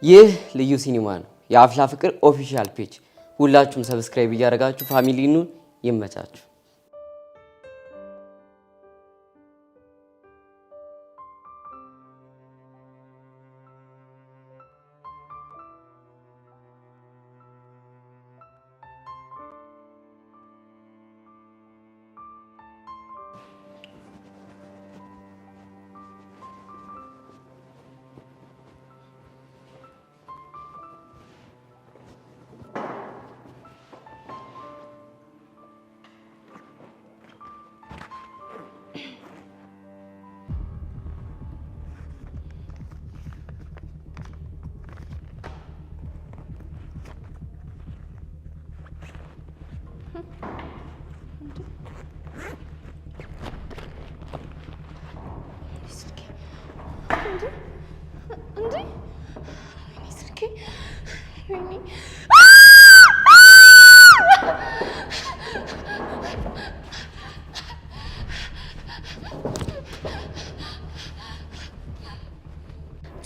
ይህ ልዩ ሲኒማ ነው የአፍላ ፍቅር ኦፊሻል ፔጅ ሁላችሁም ሰብስክራይብ እያደረጋችሁ ፋሚሊኑን ይመቻችሁ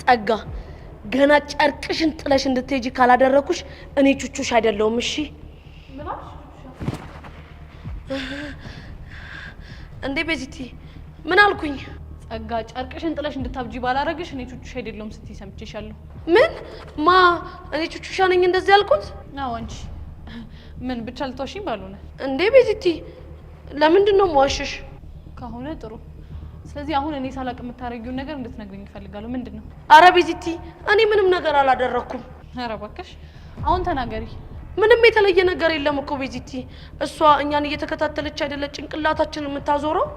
ጸጋ ገና ጨርቅሽን ጥለሽ እንድትሄጂ ካላደረኩሽ እኔ ቹቹሽ አይደለሁም እሺ እንዴ ቤዚቲ ምን አልኩኝ ጸጋ ጨርቅሽን ጥለሽ እንድታብጂ ባላረግሽ እኔ ቹቹሽ አይደለሁም ስትይ ሰምቼሻለሁ ምን ማ እኔ ቹቹሻ ነኝ እንደዚህ ያልኩት ነው አንቺ ምን ብቻ ልትዋሽኝ ባልሆነ እንዴ ቤዚቲ ለምንድን ነው የምዋሽሽ ከሆነ ጥሩ ስለዚህ አሁን እኔ ሳላቅ የምታረጊውን ነገር እንድትነግሪኝ እፈልጋለሁ ምንድነው አረ ቤዚቲ እኔ ምንም ነገር አላደረኩም አረ እባክሽ አሁን ተናገሪ ምንም የተለየ ነገር የለም እኮ ቤዚቲ እሷ እኛን እየተከታተለች አይደለ ጭንቅላታችንን የምታዞረው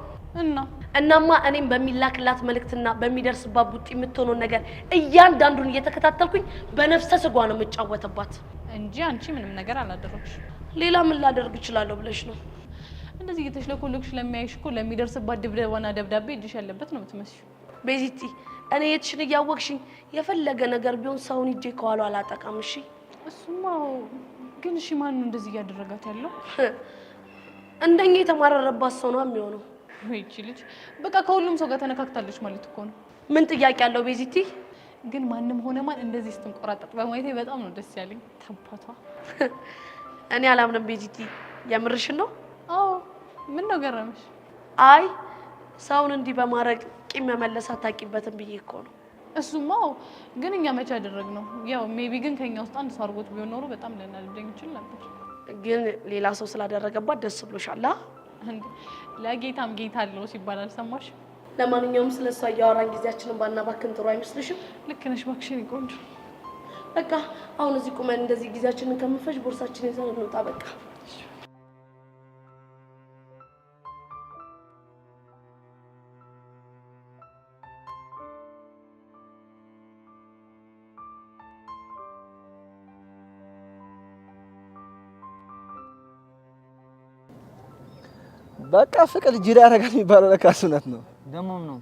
እናማ እኔም በሚላክላት መልእክትና በሚደርስባት ቡጢ የምትሆነው ነገር እያንዳንዱን እየተከታተልኩኝ በነፍሰ ስጓ ነው የምጫወተባት እንጂ አንቺ ምንም ነገር አላደረግሽ ሌላ ምን ላደርግ እችላለሁ ብለሽ ነው እንደዚህ እየተሽለኮለክሽ ለሚያይሽ እኮ ለሚደርስባት ድብደባና ደብዳቤ እጅሽ ያለበት ነው የምትመስዩ ቤዚቲ እኔ የትሽን እያወቅሽኝ የፈለገ ነገር ቢሆን ሰውን እጄ ከኋላ አላጠቃም እሺ እሱማ ግን እሺ ማን ነው እንደዚህ እያደረጋት ያለው እንደኛ የተማረረባት ሰው ነው የሚሆነው ወይ እቺ ልጅ በቃ ከሁሉም ሰው ጋር ተነካክታለች ማለት እኮ ነው ምን ጥያቄ ያለው ቤዚቲ ግን ማንንም ሆነ ማን እንደዚህ ስትንቆራጠጥ በማየቴ በጣም ነው ደስ ያለኝ ተባቷ እኔ አላምንም ቤዚቲ የምርሽን ነው አዎ ምን ነው ገረመሽ አይ ሰውን እንዲህ በማረግ ቂም መመለስ አታቂበትም ብዬ እኮ ነው እሱማ ግን እኛ መቼ አደረግነው ያው ሜቢ ግን ከኛ ውስጥ አንድ ሰው አርጎት ቢሆን ኖሮ በጣም ልናደርገኝ ይችላል ነበር ግን ሌላ ሰው ስላደረገባት ደስ ብሎሻል እንዴ ለጌታም ጌታ አለው ሲባል አልሰማሽ ለማንኛውም ስለሷ ያወራን ጊዜያችንን ባናባክን ጥሩ አይመስልሽም ልክ ነሽ ባክሽን ቆንጆ በቃ አሁን እዚህ ቁመን እንደዚህ ጊዜያችንን ከምፈሽ ቦርሳችንን ይዘን እንውጣ በቃ በቃ ፍቅር ጅራ ያረጋል የሚባለው ለካስ እውነት ነው ደሞም ነው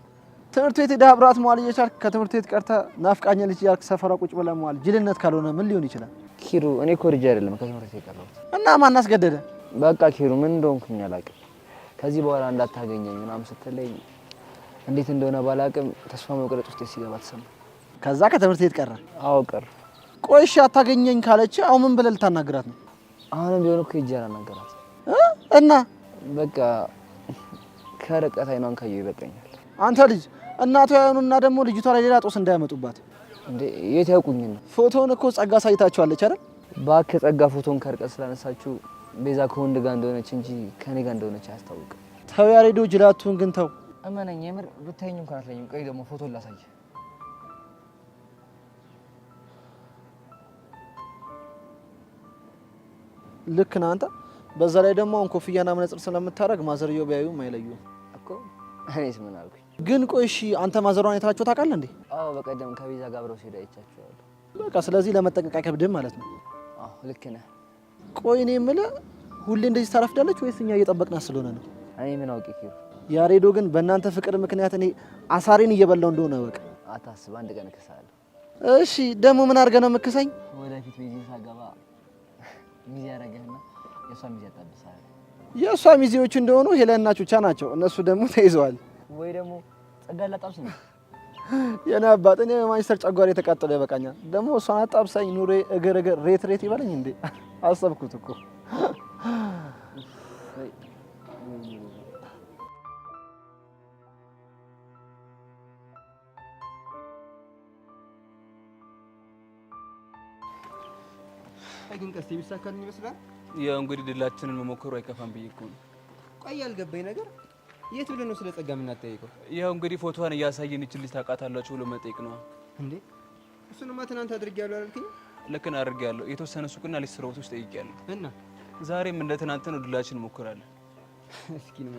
ትምህርት ቤት ዳብራት መዋል እየቻልክ ከትምህርት ቤት ቀርታ ናፍቃኛለች ያልክ ሰፈራ ቁጭ ብላ መዋል ጅልነት ካልሆነ ምን ሊሆን ይችላል ኪሩ እኔ ኮርጃ አይደለም ከትምህርት ቤት ቀረሁት እና ማን አስገደደ በቃ ኪሩ ምን እንደሆንኩኝ አላውቅም ከዚህ በኋላ እንዳታገኘኝ ምናምን ስትለኝ እንዴት እንደሆነ ባላውቅም ተስፋ መቁረጥ ውስጥ ሲገባ ተሰማ ከዛ ከትምህርት ቤት ቀረ አዎ ቀረ ቆይሽ አታገኘኝ ካለች አሁን ምን ብለህ ልታናግራት ነው አሁንም ቢሆን እኮ ይጃራ ናገራት እና በቃ ከርቀት አይኗን ካየው ይበቃኛል አንተ ልጅ እናቷ ያዩንና ደግሞ ልጅቷ ላይ ሌላ ጦስ እንዳያመጡባት እንዴ የት ያውቁኝ ነው ፎቶውን እኮ ጸጋ ሳይታችኋለች አይደል ባክ ጸጋ ፎቶን ከርቀት ስላነሳችሁ ቤዛ ከወንድ ጋር እንደሆነች እንጂ ከኔ ጋር እንደሆነች አያስታውቅም ተው ያሬዶ ጅላቱን ግን ተው እመነኝ የምር ብታይኝ እንኳን አትለኝም ቆይ ደግሞ ፎቶ ላሳይ ልክ ነህ አንተ በዛ ላይ ደግሞ አሁን ኮፍያና መነጽር ስለምታረግ ማዘርዮ ቢያዩም አይለዩም እኮ እኔስ ምን አልኩኝ ግን ቆይ እሺ አንተ ማዘሯን አይታችሁ ታውቃለህ እንዴ አዎ በቀደም ከቤዛ ጋር አብረው ሲሄዱ አይቻቸዋለሁ በቃ ስለዚህ ለመጠንቀቅ አይከብድም ማለት ነው አዎ ልክ ነህ ቆይ እኔ የምልህ ሁሌ እንደዚህ ታረፍዳለች ወይስ እኛ እየጠበቅናት ስለሆነ ነው እኔ ምን አውቄ ኪሩ ያሬዶ ግን በእናንተ ፍቅር ምክንያት እኔ አሳሬን እየበላው እንደሆነ በቃ አታስብ አንድ ቀን እከሳለሁ እሺ ደግሞ ምን አድርገህ ነው የምትከሰኝ ወደፊት ቤዛ ሳገባ ሚዜ ያረጋልና የሷ ሚዜ ያጣብሳል የሷ ሚዜዎች እንደሆኑ ሄለና ቹቻ ናቸው እነሱ ደግሞ ተይዘዋል ወይ ደግሞ ጸጋ ላጣብስ ነው የኔ አባት እኔ ማንቸስተር ጨጓራ የተቃጠለ ይበቃኛል። ደግሞ እሷን አጣብሳኝ ኑሬ እግር ሬት ይበለኝ እንዴ አሰብኩት እኮ። ግን ቀስቴ ቢሳካልኝ ይመስላል። ያው እንግዲህ ድላችንን መሞከሩ አይከፋም ብዬ እኮ ነው። ቆይ ያልገባኝ ነገር የት ብለን ነው ስለ ጸጋ የምናጠይቀው? ያው እንግዲህ ፎቶዋን እያሳየን እቺ ልጅ ታውቃታላችሁ ብሎ መጠየቅ ነው እንዴ? እሱንማ ትናንት አድርጌያለሁ አላልከኝ? ልክ ነው አድርጌያለሁ። የተወሰነ ሱቅና ሊስትሮዎች ጠይቄያለሁ እና ዛሬም እንደ ትናንት ነው ድላችን ሞክራለን። እስኪ ነው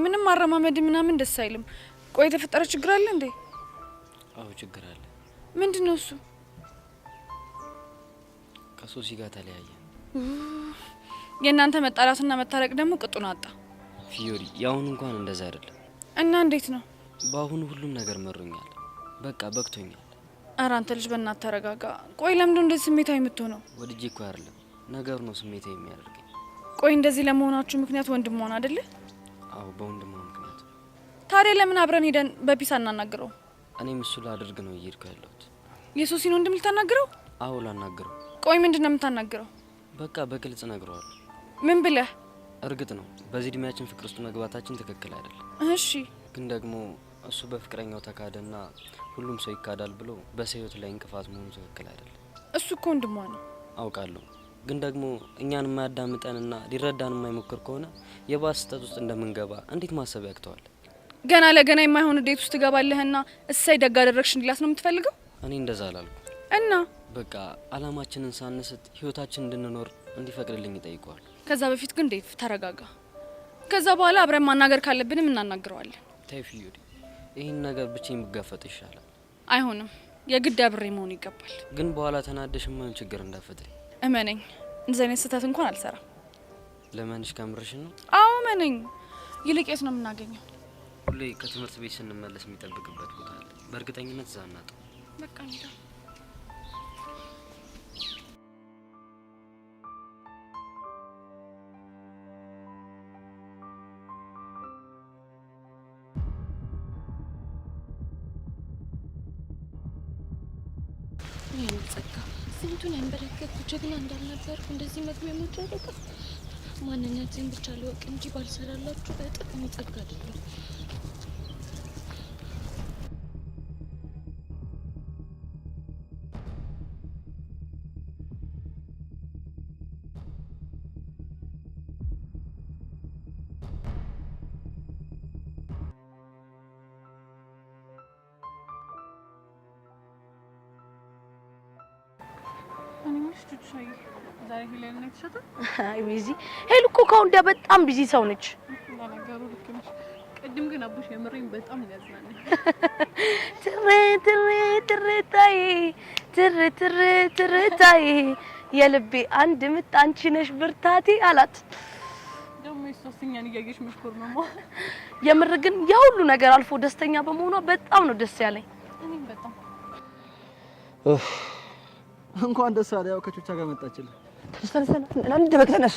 ምንም አረማመድ ምናምን ደስ አይልም። ቆይ የተፈጠረ ችግር አለ እንዴ? አዎ ችግር አለ። ምንድነው እሱ? ከሶሲ ጋር ተለያየ። የእናንተ መጣላትና መታረቅ ደግሞ ቅጡን አጣ። ፊዮሪ ያሁን እንኳን እንደዛ አይደለም። እና እንዴት ነው? በአሁኑ ሁሉም ነገር መሮኛል። በቃ በቅቶኛል። ኧረ አንተ ልጅ በእናትህ ተረጋጋ። ቆይ ለምንድነው እንደዚህ ስሜታዊ የምትሆነው? ወድጄ እኮ አይደለም ነገሩ ነው ስሜታዊ የሚያደርገኝ። ቆይ እንደዚህ ለመሆናችሁ ምክንያት ወንድም ሆነ አይደለ? አዎ በወንድም ምክንያት። ታዲያ ለምን አብረን ሄደን በፒስ አናናግረው? እኔም እሱ ላደርግ ነው እየሄድኩ ያለሁት። የሶሲን ወንድም ልታናግረው? አዎ ላናግረው። ቆይ ምንድነው የምታናግረው? በቃ በግልጽ ነግረዋለሁ። ምን ብለህ? እርግጥ ነው በዚህ እድሜያችን ፍቅር ውስጥ መግባታችን ትክክል አይደለም። እሺ ግን ደግሞ እሱ በፍቅረኛው ተካደና ሁሉም ሰው ይካዳል ብሎ በሰውት ላይ እንቅፋት መሆኑ ትክክል አይደለም። እሱ እኮ ወንድሟ ነው። አውቃለሁ። ግን ደግሞ እኛን የማያዳምጠንና ሊረዳን የማይሞክር ከሆነ የባስ ስህተት ውስጥ እንደምንገባ እንዴት ማሰብ ያቅተዋል? ገና ለገና የማይሆን ዴት ውስጥ ትገባለህና እሰይ ደግ አደረግሽ እንዲላት ነው የምትፈልገው? እኔ እንደዛ አላልኩ። እና በቃ አላማችንን ሳንስት ህይወታችን እንድንኖር እንዲፈቅድልኝ ይጠይቀዋል። ከዛ በፊት ግን ዴቭ ተረጋጋ። ከዛ በኋላ አብረን ማናገር ካለብንም እናናግረዋለን። ተይ ፊዮሪ፣ ይህን ነገር ብቻዬን ብጋፈጥ ይሻላል። አይሆንም፣ የግድ አብሬ መሆን ይገባል። ግን በኋላ ተናደሽ ምን ችግር እንዳፈጥሪ እመነኝ። እንደዚህ አይነት ስህተት እንኳን አልሰራም። ለማንሽ ከምርሽ ነው? አዎ እመነኝ። ይልቅ የት ነው የምናገኘው? ሁሌ ከትምህርት ቤት ስንመለስ የሚጠብቅበት ቦታ አለ። በእርግጠኝነት እዛ እናጣው። በቃ እንዴ ጸጋ ስንቱን ያንበረከኩ ጀግና እንዳልነበርኩ እንደዚህ መግቢያ ሞት ያደረገ ማንነትን ብቻ ለወቅ እንጂ ባልሰራላችሁ በጥቅም ጸጋ አይደለም። ዛሬ ሄለን ነው ተሸጠ? አይ ቢዚ ሄሉ እኮ ከወንዳ በጣም ቢዚ ሰው ነች። ለነገሩ ልክ ነሽ። ቅድም ግን አቡሽ የምሬን በጣም ያዝናናል። ትርታይ ትርታይ የልቤ አንድ ምት አንቺ ነሽ ብርታቴ አላት። ደግሞ እሷኛን እያየሽ መሽኮር ነው። የምር ግን ያ ሁሉ ነገር አልፎ ደስተኛ በመሆኗ በጣም ነው ደስ ያለኝ። እኔም በጣም እንኳን ደስ አለ። ያው ከቾቻ ጋር መጣችልህ። ተነስተን እንደበቅተነስ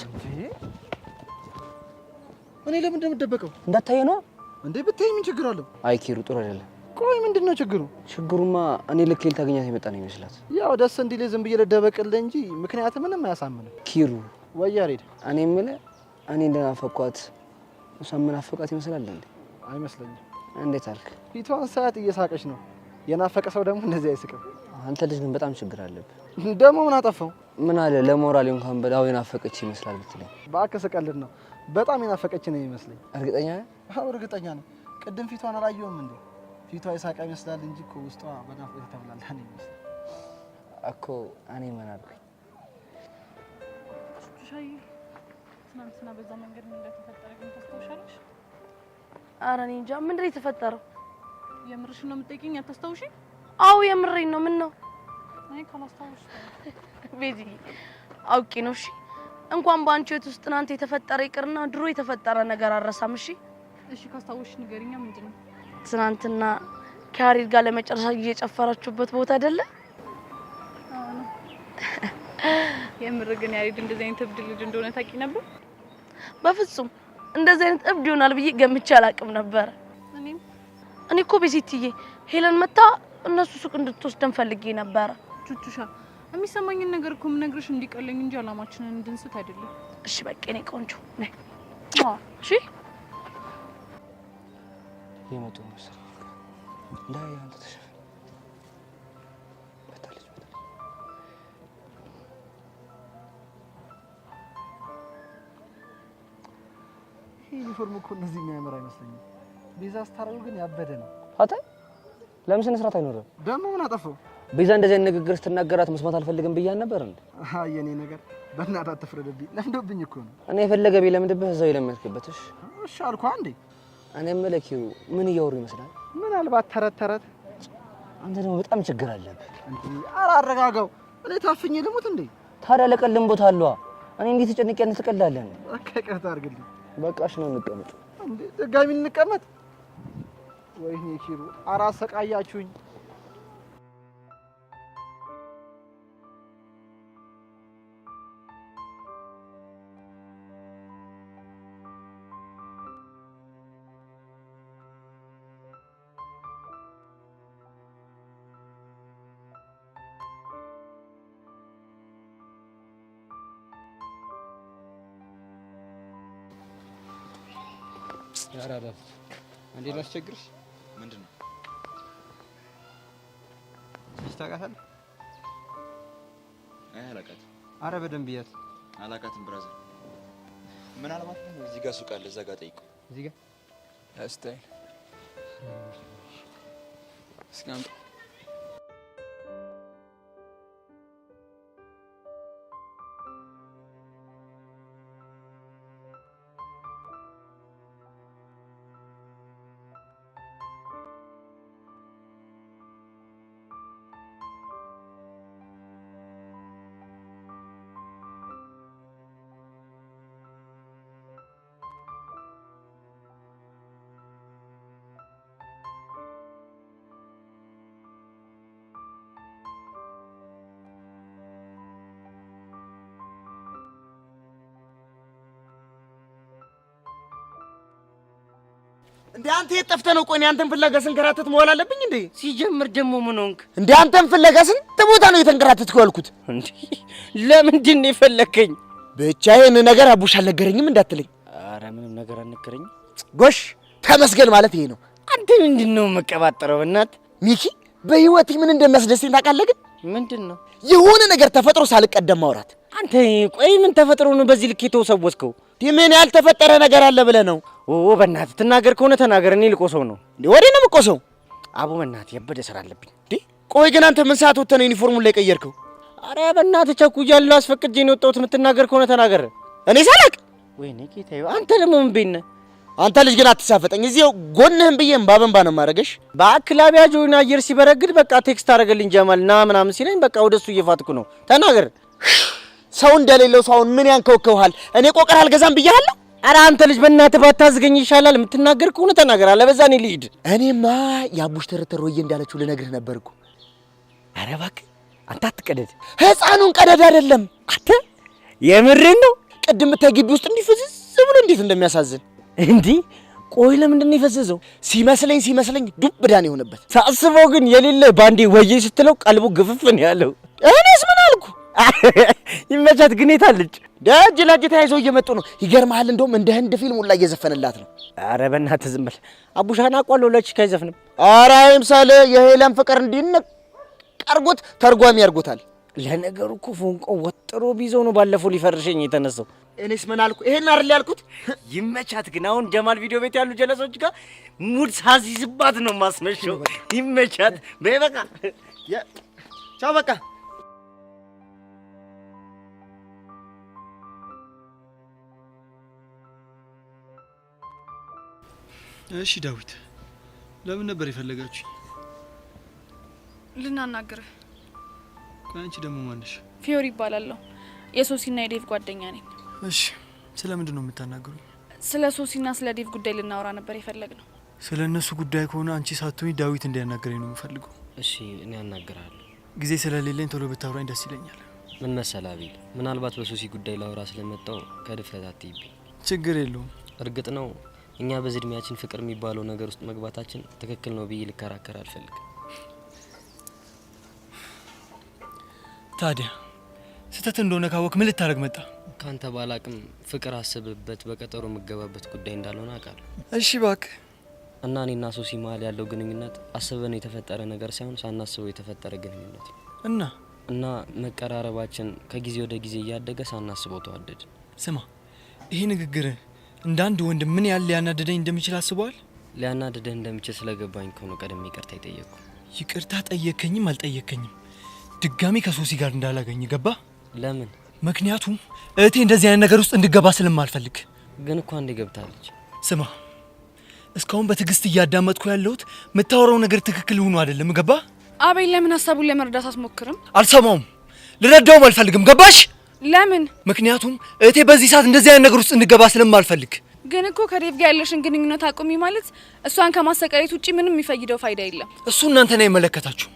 እኔ ለምን እንደምደበቀው እንዳታየ ነው እንዴ? ብትይ ምን ችግር አለው? አይ ኪሩ ጥሩ አይደለም። ቆይ ምንድነው ችግሩ? ችግሩማ እኔ ልክ ልታገኛት የመጣ ነው ይመስላት። ያው ደስ እንዲል ዝም ብዬ ልደበቅልህ እንጂ ምክንያት ምንም አያሳምንም። ኪሩ ወይ ያሬድ፣ እኔ የምልህ እኔ እንደናፈኳት እሷ ምን አፈቃት ይመስላል እንዴ? አይመስለኝም። እንዴት አልክ? ፊቷን ሰዓት እየሳቀች ነው። የናፈቀ ሰው ደግሞ እንደዚህ አይስቅም። አንተ ልጅ ግን በጣም ችግር አለብህ። ደግሞ ምን አጠፋው? ምን አለ ለሞራል እንኳን በዳው የናፈቀች ይመስላል ብትለኝ። እባክህ ስቀልድ ነው። በጣም የናፈቀች ነው ይመስለኝ። እርግጠኛ ነህ? አዎ እርግጠኛ ነኝ። ቅድም ፊቷን አላየሁም እንዴ? ፊቷ የሳቀ ይመስላል እንጂ እኮ ውስጧ በናፍቆት የተብላላ ነው ይመስል እኮ። እኔ ምን አልኩኝ? ሻይ ትናንትና በዛ መንገድ ምን እንደተፈጠረ ግን ታስታውሻለሽ? ኧረ እኔ እንጃ ምንድነው የተፈጠረው? የምርሽን ነው የምትጠይቂኝ? አታስታውሺ? አዎ የምሬን ነው። ምን ነው? አይ ካላስታውሽ ቤዚ አውቂ ነው። እሺ እንኳን ባንቺ ህይወት ውስጥ ትናንት የተፈጠረ ይቅርና ድሮ የተፈጠረ ነገር አረሳም። እሺ እሺ ካስታወስሽ ንገሪኛ ምንድነው? ትናንትና ከያሬድ ጋር ለመጨረሻ እየጨፈራችሁበት ቦታ አይደለ? የምር ግን ያሬድ እንደዚህ አይነት እብድ ልጅ እንደሆነ ታውቂ ነበር? በፍጹም እንደዚህ አይነት እብድ ይሆናል ብዬ ገምቼ አላቅም ነበር። እኔ እኮ ቤዚትዬ ሄለን መታ እነሱ ሱቅ እንድትወስደን ፈልጌ ነበር። ቹቹሻ የሚሰማኝን ነገር እኮ ምነግርሽ እንዲቀለኝ እንጂ አላማችንን እንድንስት አይደለም። እሺ በቃ እኔ ቆንጆ ነኝ። እሺ የመጡ መሰለኝ እንዳይ አንተ ተሸፈ በታለች ይሄ ዩኒፎርም እኮ እነዚህ የሚያምር አይመስለኝም። ቤዛ ስታረው ግን ያበደ ነው። አታ ለምን ስነ ስርዓት አይኖርም? ደግሞ ምን አጠፋው? ቤዛ እንደዚህ አይነት ንግግር ስትናገራት መስማት አልፈልግም ብዬሽ ነበር እንዴ? የኔ ነገር በእናትህ አትፍረድብኝ። ለምዶብኝ እኮ ነው። እኔ የፈለገ ቢለምድብህ እዛው ይለምድክበትሽ። እሺ አልኩህ አንዴ። እኔ መለኪው ምን እያወሩ ይመስላል? ምናልባት ተረት ተረት። አንተ ደግሞ በጣም ችግር አለብህ እንዴ። ኧረ አረጋጋው። እኔ ታፍኜ ልሙት እንዴ? ታዲያ ለቀልም ቦታ አለዋ። እኔ እንዴት ተጨንቄ ትቀላለህ? በቃ ይቅርታ አድርግልኝ። በቃሽ ነው እንቀመጥ። እንዴ ድጋሚ እንቀመጥ? ወይኔ ኪሩ አራስ ሰቃያችሁኝ። ያራዳ አንዴ ላስቸግርሽ። ምንድነው? ታውቃታለህ? አላውቃትም። አረ በደንብ ያት አላውቃትም ብራዘር። ምናልባት እዚህ ጋር ሱቅ አለ፣ እዛ ጋር ጠይቀው። እዚህ ጋር አስታይ እስካም እንዴ አንተ የት ጠፍተህ ነው? ቆይ እኔ አንተን ፍለጋ ስንከራተት መዋል አለብኝ እንዴ? ሲጀምር ደግሞ ምን ሆንክ እንዴ? አንተን ፍለጋ ስንት ቦታ ነው የተንከራተትኩ ያልኩት? እንዴ ለምንድን ነው የፈለከኝ? ብቻ ይሄን ነገር አቡሽ አልነገረኝም እንዳትለኝ። አረ ምንም ነገር አልነገረኝም። ጎሽ ተመስገን ማለት ይሄ ነው። አንተ ምንድነው መቀባጠረው? በእናትህ ሚኪ በህይወቴ ምን እንደሚያስደስተኝ ታውቃለህ? ግን ምንድነው? የሆነ ነገር ተፈጥሮ ሳልቀደም ማውራት። አንተ ቆይ ምን ተፈጥሮ ነው በዚህ ልክ የተወሰወስከው? ምን ያልተፈጠረ ነገር አለ ብለህ ነው? በእናትህ ትናገር ከሆነ ተናገር። እኔ ልቆሰው ነው እንዴ? ወዴ ነው የምቆሰው? አቡ በእናትህ የበደ ስራ አለብኝ። እንዴ ቆይ ግን አንተ ምን ሰዓት ወጥተህ ነው ዩኒፎርሙን ላይ ቀየርከው? አረ በእናትህ ቸኩያለሁ፣ አስፈቅጄ ነው የወጣሁት። የምትናገር ከሆነ ተናገር። እኔ ሳላቅ? ወይኔ ጌታዬ፣ አንተ ደግሞ ምን ቤት ነህ? አንተ ልጅ ግን አትሳፈጠኝ። እዚያው ጎንህን ብዬ እምባ በእምባ ነው የማደርገሽ። በአክላቢያ ጆና አየር ሲበረግድ በቃ ቴክስት አደረገልኝ ጀማል ና ምናምን ሲለኝ በቃ ወደሱ እየፋትኩ ነው። ተናገር። ሰው እንደሌለው ሰው አሁን ምን ያንከውከውሃል? እኔ ቆቀር አልገዛም ብያለሁ። አረ አንተ ልጅ በእናትህ ባታዝገኝ ይሻላል። የምትናገር ከሆነ ተናገር፣ አለበዛ እኔ ልሂድ። እኔማ የአቡሽ ተረተር ወዬ እንዳለችው ልነግርህ ነበርኩ። አረ እባክህ አንተ አትቀደድ። ህፃኑን ቀደድ አይደለም አንተ የምሬን ነው። ቅድም ብታይ ግቢ ውስጥ እንዲህ ፍዝዝ ብሎ እንዴት እንደሚያሳዝን። እንዲህ ቆይ ለምንድን ነው የፈዘዘው? ሲመስለኝ ዱብ ዳን የሆነበት ሳስበው ግን የሌለ ባንዴ ወዬ ስትለው ቀልቡ ግፍፍ ነው ያለው። እኔስ ምን አልኩ? ይመቻት ግን የታለች? ደጅ ለእጅ ተያይዘው እየመጡ ነው። ይገርምሃል፣ እንደውም እንደ ህንድ ፊልም ሁላ እየዘፈንላት ነው። አረ በእናትህ ዝም በል። አቡሻና አቋለው ለቺ አይዘፍንም። አረ አይምሰል። የሄለን ፍቅር እንዲነቅ አርጎት ተርጓሚ ያርጎታል። ለነገሩ እኮ ፎንቆ ወጥሮ ቢዘው ነው ባለፈው ሊፈርሸኝ የተነሳው። እኔስ ምን አልኩ? ይሄን አይደል ያልኩት? ይመቻት ግን አሁን ጀማል ቪዲዮ ቤት ያሉ ጀለሶች ጋር ሙድ ሳዚዝባት ነው ማስመሸው። ይመቻት። በቃ ቻው በቃ። እሺ ዳዊት፣ ለምን ነበር የፈለጋችሁ? ልናናግርህ። ቆይ አንቺ ደግሞ ማነሽ? ፊዮሪ ይባላለሁ። የሶሲና የዴቭ ጓደኛ ነኝ። እሺ ስለምንድን ነው የምታናገሩኝ? ስለ ሶሲና ስለ ዴቭ ጉዳይ ልናወራ ነበር የፈለግነው። ስለ እነሱ ጉዳይ ከሆነ አንቺ ሳትሆኚ ዳዊት እንዲያናገረኝ ነው የምፈልገው። እሺ እኔ አናግራለሁ። ጊዜ ስለሌለኝ ቶሎ ብታወራኝ ደስ ይለኛል። ምን መሰለህ አቤል፣ ምናልባት በሶሲ ጉዳይ ላወራ ስለመጣው ከድፍረት አትይብኝ። ችግር የለውም። እርግጥ ነው እኛ በዚህ እድሜያችን ፍቅር የሚባለው ነገር ውስጥ መግባታችን ትክክል ነው ብዬ ልከራከር አልፈልግም። ታዲያ ስህተት እንደሆነ ካወቅ ምን ልታደርግ መጣ? ካንተ ባላቅም ፍቅር አስብበት በቀጠሮ የምገባበት ጉዳይ እንዳልሆነ አውቃለሁ። እሺ እባክህ። እና እኔና ሶሲ መሀል ያለው ግንኙነት አስበን የተፈጠረ ነገር ሳይሆን ሳናስበው የተፈጠረ ግንኙነት ነው። እና መቀራረባችን ከጊዜ ወደ ጊዜ እያደገ ሳናስበው ተዋደድ። ስማ፣ ይሄ ንግግር እንደ አንድ ወንድ ምን ያህል ሊያናደደኝ እንደሚችል አስበዋል? ሊያናደደህ እንደሚችል ስለገባኝ ከሆነ ቀደም ይቅርታ ይጠየቅኩ። ይቅርታ ጠየከኝም አልጠየከኝም ድጋሚ ከሶሲ ጋር እንዳላገኝ ገባ? ለምን? ምክንያቱም እህቴ እንደዚህ አይነት ነገር ውስጥ እንድገባ ስለማልፈልግ። ግን እኮ አንዴ ገብታለች። ስማ፣ እስካሁን በትዕግስት እያዳመጥኩ ያለሁት የምታወራው ነገር ትክክል ሆኖ አይደለም። ገባ? አቤል ለምን ሀሳቡን ለመረዳት አትሞክርም? አልሰማውም፣ ልረዳውም አልፈልግም። ገባሽ? ለምን? ምክንያቱም እህቴ በዚህ ሰዓት እንደዚህ አይነት ነገር ውስጥ እንድገባ ስለማልፈልግ። ግን እኮ ከዴቭ ጋር ያለሽን ግንኙነት አቁሚ ማለት እሷን ከማሰቃየት ውጪ ምንም የሚፈይደው ፋይዳ የለም። እሱ እናንተን አይመለከታችሁ።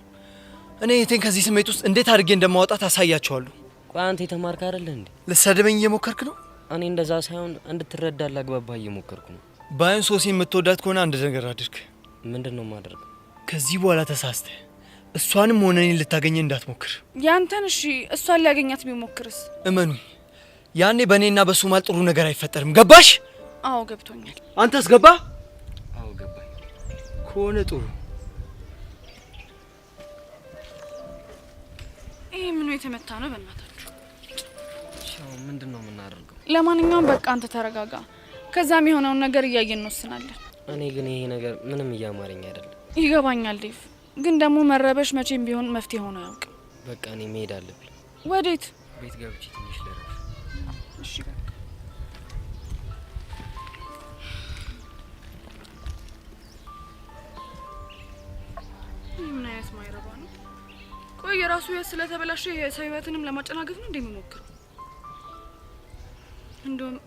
እኔ እህቴን ከዚህ ስሜት ውስጥ እንዴት አድርጌ እንደማወጣት አሳያቸዋለሁ። ቆይ አንተ የተማርክ አይደለ እንዴ? ልትሰድበኝ እየሞከርክ ነው? እኔ እንደዛ ሳይሆን እንድትረዳ ላግባባ እየሞከርኩ ነው። ባይን ሶሲ የምትወዳት ከሆነ አንድ ነገር አድርግ። ምንድነው ማድረግ? ከዚህ በኋላ ተሳስተ እሷንም ሆነ እኔን ልታገኘ እንዳትሞክር። ያንተን እሺ፣ እሷን ሊያገኛት ቢሞክርስ? እመኑኝ፣ ያኔ በእኔና በሱ ማል ጥሩ ነገር አይፈጠርም። ገባሽ? አዎ ገብቶኛል። አንተስ ገባ? አዎ ገባኝ። ከሆነ ጥሩ። ይሄ ምኑ የተመታ ነው? በእናታችሁ ሻው ምንድነው የምናደርገው? ለማንኛውም በቃ አንተ ተረጋጋ። ከዛም የሆነውን ነገር እያየን እንወስናለን። እኔ ግን ይሄ ነገር ምንም እያማረኝ አይደለም። ይገባኛል ዴቭ፣ ግን ደግሞ መረበሽ መቼም ቢሆን መፍትሄ ሆኖ አያውቅም። በቃ እኔ መሄድ አለብኝ። ወዴት? ቤት ገብቼ ትንሽ ልረፍ። እሺ በቃ ምን አይነት ማይረባ ነው? ቆይ የራሱ ህይወት ስለተበላሸ የሰው ህይወትንም ለማጨናገፍ ነው እንደሚሞክረው። እንደውም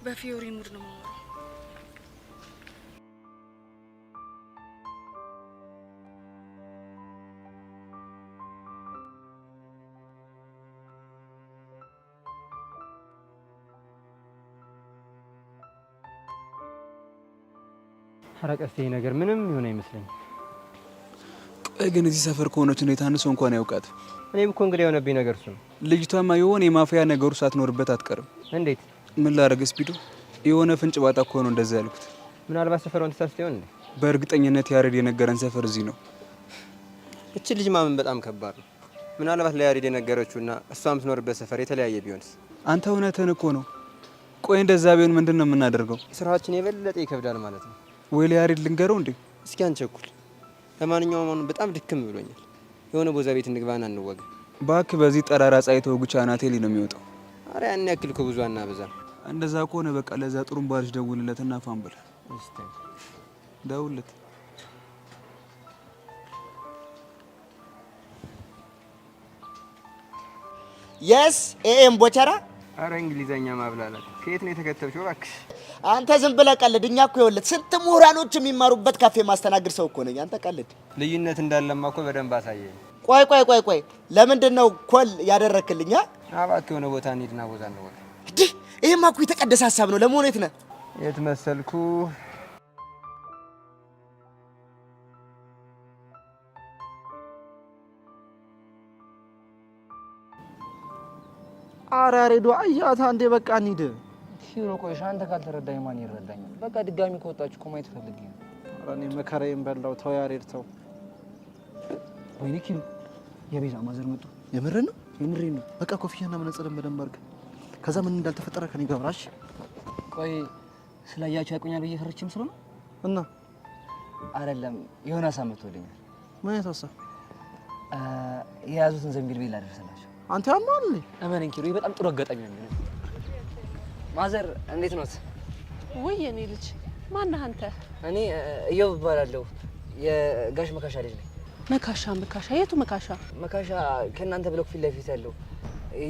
በፊዮሪ ሙድ ነው የማወራው። ኧረ ቀስቴ ነገር ምንም ይሆን አይመስለኝ። ቆይ ግን እዚህ ሰፈር ከሆነች ነው የታነሰው እንኳን ያውቃት። እኔም እኮ እንግዲህ የሆነብኝ ነገር እሱ ነው። ልጅቷማ የሆነ የማፊያ ነገሩ ሳትኖርበት አትቀርም። እንዴት? ምን ላደርግ ስፒዱ? የሆነ ፍንጭ ባጣ እኮ ነው እንደዛ ያልኩት። ምናልባት ሰፈሯን ተሳስተ ይሆን እንዴ? በእርግጠኝነት ያሬድ የነገረን ሰፈር እዚህ ነው። እቺ ልጅ ማመን በጣም ከባድ ነው። ምናልባት ለያሬድ የነገረችውና እሷ የምትኖርበት ሰፈር የተለያየ ቢሆንስ? አንተ እውነትህን እኮ ነው። ቆይ እንደዛ ቢሆን ምንድን ነው የምናደርገው? ስራችን የበለጠ ይከብዳል ማለት ነው። ወይ ለያሬድ ልንገረው እንዴ? እስኪ አንቸኩል። ለማንኛውም አሁን በጣም ድክም ብሎኛል። የሆነ ቦዛ ቤት እንግባና እንወጋ። እባክህ በዚህ ጠራራ ፀሐይ ተወጉቻ ናቴሊ ነው የሚወጣው። አረ ያን ያክል እኮ ብዙ አናበዛም። እንደዛ ከሆነ በቃ ለዛ ጥሩም ባልሽ ደውልለትና ፋን በል። ደውልለት። የስ ኤኤም ቦቸራ። አረ እንግሊዘኛ ማብላላት ከየት ነው የተከተብሽው? እባክሽ አንተ ዝም ብለህ ቀልድ። እኛ እኮ ይኸውልህ ስንት ምሁራኖች የሚማሩበት ካፌ ማስተናግድ ሰው እኮ ነኝ። አንተ ቀልድ። ልዩነት እንዳለማ እኮ በደንብ አሳየኝ። ቆይ ለምንድን ነው ኮል ያደረክልኛ? እባክህ የሆነ ቦታ እንሂድና ቦታ እንወጋ። ይሄማ እኮ የተቀደሰ ሀሳብ ነው። ለመሆኑ የት ነህ? የት መሰልኩ? አረ ያሬዶ አያታ እንዴ በቃ እንሂድ። ሂሮ ቆይ አንተ ካልተረዳኝ ማን ይረዳኛል? በቃ ድጋሚ ከወጣችሁ እኮ ማየት ፈልጌ ነው። አረ እኔ መከራዬን በላው። ተው ያሬድ ተው። ወይኔ ኪሩ የቤዛ ማዘር መጡ። የምርህን ነው? የምሬን ነው። በቃ ኮፍያና መነጽርን በደንብ አድርግ። ከዛ ምን እንዳልተፈጠረ ከኔ ጋር ብራሽ። ቆይ ስላያችሁ ያቆኛል ብዬ ፈርቼ መስሎ ነው እና አይደለም። የሆነ ሀሳብ መጥቶልኛል። ምን አይነት ሀሳብ? የያዙትን ዘንቢል ቤት ላደርስላቸው። አንተ ያማል። እመነኝ ኪሩ፣ በጣም ጥሩ አጋጣሚ ነው። ማዘር እንዴት ነው? ወይ የኔ ልጅ ማነህ አንተ? እኔ እየው እባላለሁ። የጋሽ መካሻ ልጅ ነኝ። መካሻ? የቱ መካሻ? መካሻ ከእናንተ ብሎክ ፊት ለፊት ያለው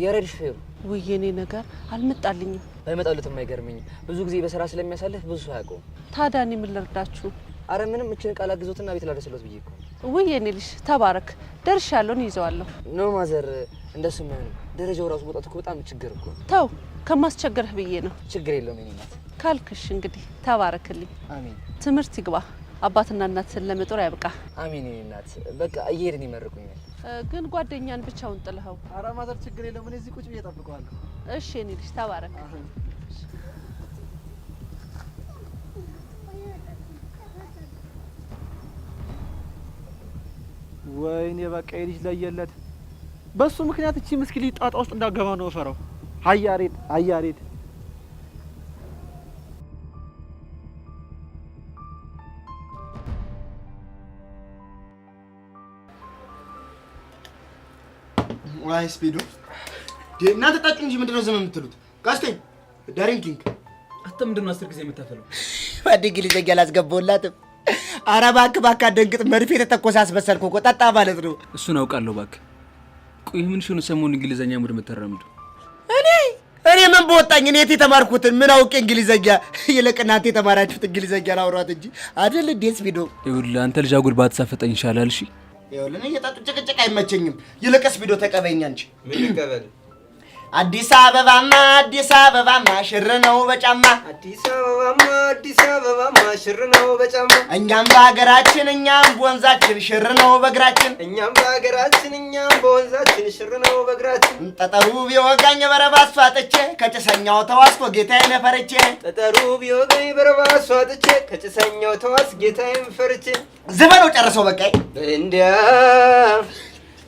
የረድሽ ፌሩ ውይ የኔ ነገር አልመጣልኝም። ባይመጣልትም አይገርመኝም። ብዙ ጊዜ በስራ ስለሚያሳልፍ ብዙ ሰው ያውቀው። ታዲያ እኔ ምን ልርዳችሁ? አረ ምንም እችን ቃል አግዞትና ቤት ላደርስሎት ብዬ እኮ። ውይ የኔ ልጅ ተባረክ። ደርሻለሁ፣ ይዘዋለሁ። ኖ ማዘር እንደሱ ማን ደረጃው ራሱ ወጣት እኮ በጣም ችግር እኮ። ተው ከማስቸገርህ ብዬ ነው። ችግር የለውም የኔ እናት ካልክሽ እንግዲህ ተባረክልኝ። አሜን። ትምህርት ይግባ፣ አባትና እናትን ለመጦር ያብቃ። አሜን የኔ እናት። በቃ እየሄድን ይመርቁኛል። ግን ጓደኛን ብቻውን ጥለኸው? ኧረ ማዘር ችግር የለውም እኔ እዚህ ቁጭ ብዬ እጠብቀዋለሁ። እሺ የኔ ልጅ ተባረክ። ወይኔ በቃ የልጅ ለየለት። በሱ ምክንያት እቺ ምስኪን ልጅ ጣጣ ውስጥ እንዳገባ ነው ፈራው። አያሬድ አያሬድ ዋይ ስፒዱ እናንተ ጠጡ እንጂ ምንድነው ዝም የምትሉት? ጋስተኝ ዳሪንኪንግ አንተ ምንድነው 10 ጊዜ የምታፈለው? እንግሊዘኛ አላስገባሁላትም። ኧረ እባክህ አትደንግጥ። መርፌ የተተኮሰ አስመሰልኩ እኮ ጠጣ ማለት ነው። እሱን አውቃለሁ እባክህ። ቆይ ምን ሆነ ሰሞኑን እንግሊዘኛ ሙድ የምትራምዱ? እኔ ምን በወጣኝ? እኔ የተማርኩትን ምን አውቄ እንግሊዘኛ? ይልቅ እናንተ የተማራችሁት እንግሊዘኛ ላውራት እንጂ አይደል እንዴ ስፒዱ? ይኸውልህ አንተ ልጅ አጉል ባትሳፈጠኝ ይሻላል። እሺ ይኸውልህ እየጠጡ ጭቅጭቅ አይመቸኝም። ይልቅ ስፒዱ ተቀበይኝ እንጂ ምን ይቀበል? አዲስ አበባማ ሽር ነው በጫማ አዲስ አበባማ ሽር ነው በጫማ እኛም በሀገራችን እኛም በወንዛችን ሽር ነው በእግራችን እኛም በሀገራችን እኛም በወንዛችን ሽር ነው በእግራችን ጠጠሩ ቢወጋኝ በረባስ ፋጥቼ ከጭሰኛው ተዋስቶ ጌታዬን ፈርቼ ጠጠሩ ቢወጋኝ በረባስ ፋጥቼ ከጭሰኛው ተዋስ ጌታዬን ፈርቼ ዘመነው ጨርሰው በቃይ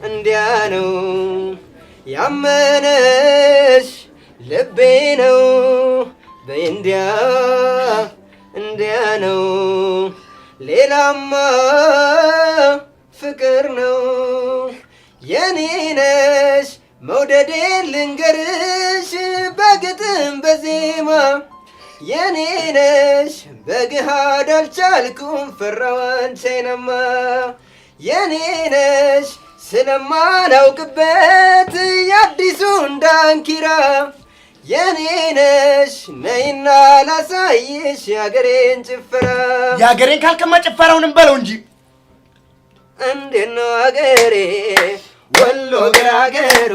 እንዲያ ነው ያመነሽ ልቤ ነው በእንዲያ ነው ሌላማ ፍቅር ነው የኔ ነሽ መውደዴ ልንገርሽ በግጥም በዜማ የኔ ነሽ በግሃድ አልቻልኩም ፈራው አንቺንማ የኔ ነሽ ስለማላውቅበት የአዲሱን ዳንኪራ የኔ ነሽ ነይና ላሳይሽ የአገሬን ጭፈራ የአገሬን ካልከማ ጭፈራውንም በለው እንጂ እንዴት ነው አገሬ ወሎ ገራገሩ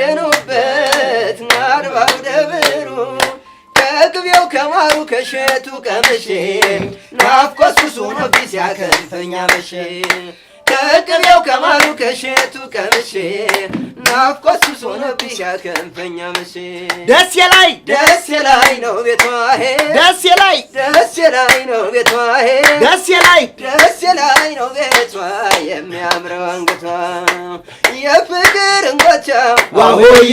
የሚመጀኑበት ናርባው ደብሩ ከቅቤው ከማሩ ከሸቱ ቀምሼ ናፍቆት ሱስ ሆኖብኝ ሲያከንፈኝ አመሼ ከቅቤው ከማሩ ከሸቱ ቀምሼ ናፍቆት ሱስ ሆኖብኝ ሲያከንፈኝ አመሼ ደስ የላይ ነው ቤቷ ደስ የላይ ነው ቤቷ ደስ የላይ ነው ቤቷ የሚያምረው አንገቷ የፍቅር እንጎቻ ዋሆዬ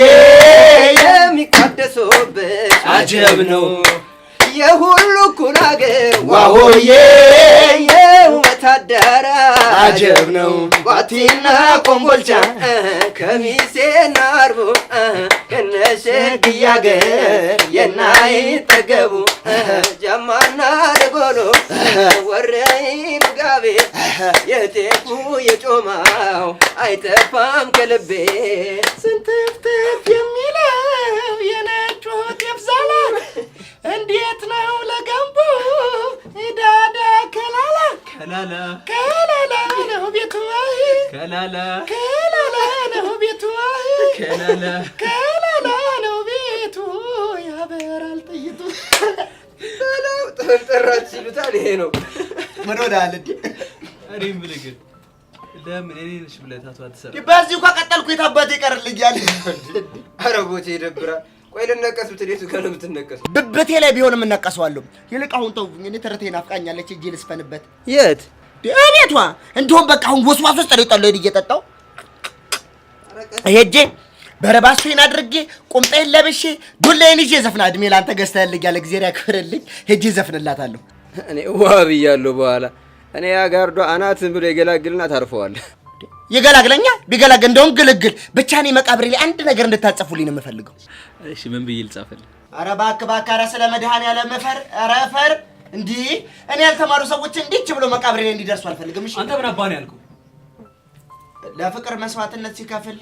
የሚቃደሱበት አጀብ ነው የሁሉ እኩል አገር ዋሆዬ የውበት አዳራሽ አጀብ ነው ባቲና ኮምቦልቻ ከሚሴና አርቦ ከነሸግያ አገር የናይጠገቡ ጀማና ደጎሎ ወረይሉ ጋቤ የጤፉ የጮማው አይጠፋም ከልቤ ስንትፍትፍ የሚለው የነጩ ጤፍ ዛላ እንዴት ነው ለገንቦ ዳዳ ከላላ ነው ቤቱ ከላላ ነው ቤቱ ከላላ ነው ቤቱ ያበራል ጥይቱ በለው ጠራች ይሉታል። ይሄ ነው ምን ወዳለ እንዴ? እኔ የምልህ ግን ለምን እኔ ነሽ ብለህ ታቷ አትሰራ? በዚሁ ከቀጠልኩ የታባቴ ይቀርልኛል። ኧረ ቦቴ ይደብራል። ቆይ ልነቀስ ብትሌቱ ከነ ብትነቀስ ብብቴ ላይ ቢሆንም እነቀሰዋለሁ። ይልቅ አሁን ተውኝ። እኔ ተረቴን ናፍቃኛለች እጄ ልስፈንበት። የት ቤቷ እንደውም በቃ አሁን ወስዋስ ውስጥ ጠለው እየጠጣው ሄጄ በረባሶዬን አድርጌ ቁምጣዬን ለብሼ ዱላዬን ይዤ ዘፍና እድሜ ላንተ ገዝተህልኝ ያለ ጊዜ ያክብርልኝ ሄጄ ዘፍንላታለሁ። እኔ ዋ ብያለሁ። በኋላ እኔ ያጋርዶ አናትን ብሎ የገላግልና ታርፈዋለህ። ይገላግለኛ ቢገላግል እንደውም ግልግል ብቻ እኔ መቃብሬ ላይ አንድ ነገር እንድታጸፉልኝ ነው የምፈልገው። እሺ ምን ብዬ ልጻፍልህ? ኧረ እባክህ ኧረ ስለ መድኃኒዓለም ፈር ኧረ ፈር እንዲህ እኔ ያልተማሩ ሰዎች እንዲች ብሎ መቃብሬ ላይ እንዲደርሱ አልፈልግም። እሺ አንተ ምን አባህ ነው ያልከው? ለፍቅር መስዋዕትነት ሲከፍል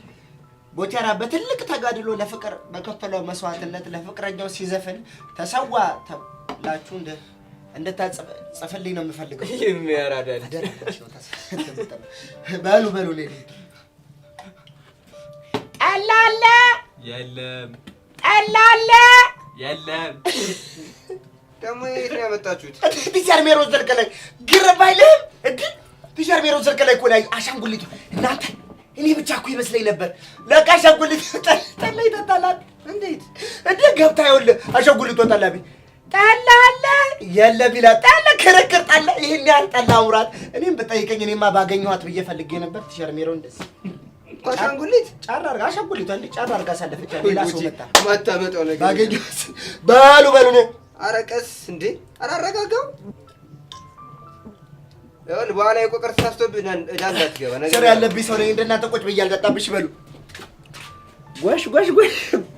ቦቴራ በትልቅ ተጋድሎ ለፍቅር በከፈለው መስዋዕትነት ለፍቅረኛው ሲዘፍን ተሰዋ ተብላችሁ እንድታጽፍልኝ ነው የምፈልገው። የሚያራዳል በሉ ለኔ ጠላለ የለም ጠላለ የለም። ደግሞ የት ነው ያመጣችሁት? ቲቸር ሜሮን ዘልቀ ላይ ግርም አይልህም እንዴ? ቲቸር ሜሮን ዘልቀ ላይ እኮ ላይ አሻንጉሊቱ እናንተ እኔ ብቻ እኮ ይመስለኝ ነበር። ለካ አሻንጉሊቱ ጠላ ይጠጣላት። እንዴት ገብታ ይኸውልህ አሻንጉሊቱ ጠላቢ ጠላ አለ የለም ይላል። ጠላ ክርክር ጠላ ይሄን ያህል ጠላ አውራት። እኔም ብጠይቀኝ እኔማ ባገኘኋት ብዬ ፈልጌ ነበር። ቲቸር ሜሮን እንደዚህ አሻንጉሊት ጫራ አድርጋ አሻንጉሊቱ አንዴ ጫራ አድርጋ ሳለፈች ሌላ ሰው መጣ ማታመጣው ነገር ባገኘኋት። በሉ ነው አረቀስ እንዴ አራረጋጋው ይኸውልህ በኋላ የቆቀር ተሳስቶብህ እዳ እንዳትገባ ነገር ስራ ያለብኝ ሰው ነኝ። እንደናንተ ቁጭ ብዬ አልጠጣብሽ። በሉ ጎሽ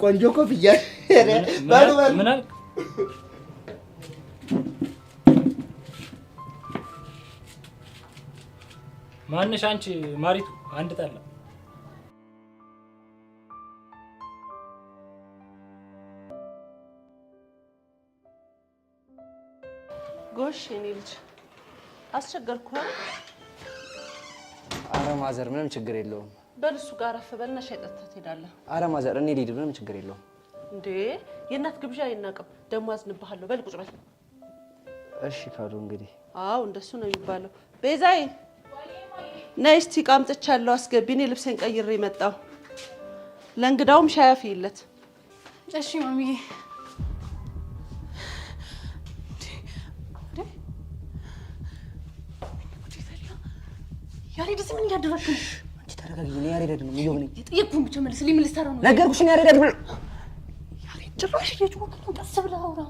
ቆንጆ ኮፍያ በሉ ምን አልክ? ማንሽ አንቺ ማሪቱ አንድ ጠላ ጎሽ የኔ ልጅ አስቸገርኩ። ኧረ ማዘር ምንም ችግር የለውም። በል እሱ ጋር አረፍ በልና ሻይ ጠጥተህ ትሄዳለህ። ኧረ ማዘር እኔ ልሂድ፣ ምንም ችግር የለውም። እንዴ የእናት ግብዣ አይናቅም። ደግሞ አዝንብሃለሁ። በል ቁጭ በል። እሺ ካሉ እንግዲህ አዎ እንደሱ ነው የሚባለው። ቤዛዬ ነይ እስቲ ዕቃ አምጥቻለሁ አስገቢ። እኔ ልብሴን ቀይሬ መጣሁ። ለእንግዳውም ሻይ አፍይለት። እሺ ማሚዬ። ያሬድ ምን እያደረግህ ነው? አንቺ ተረጋጊ። እኔ ያሬድ አይደለም ይኸው ነኝ። የጠየቅኩህን ብቻ መልስልኝ። ምን ልትሰራ ነው? ነገርኩሽ እኔ ያሬድ አይደለም። ያሬድ ጭራሽ እየጮህክ ነው። ቀስ ብለህ አውራ።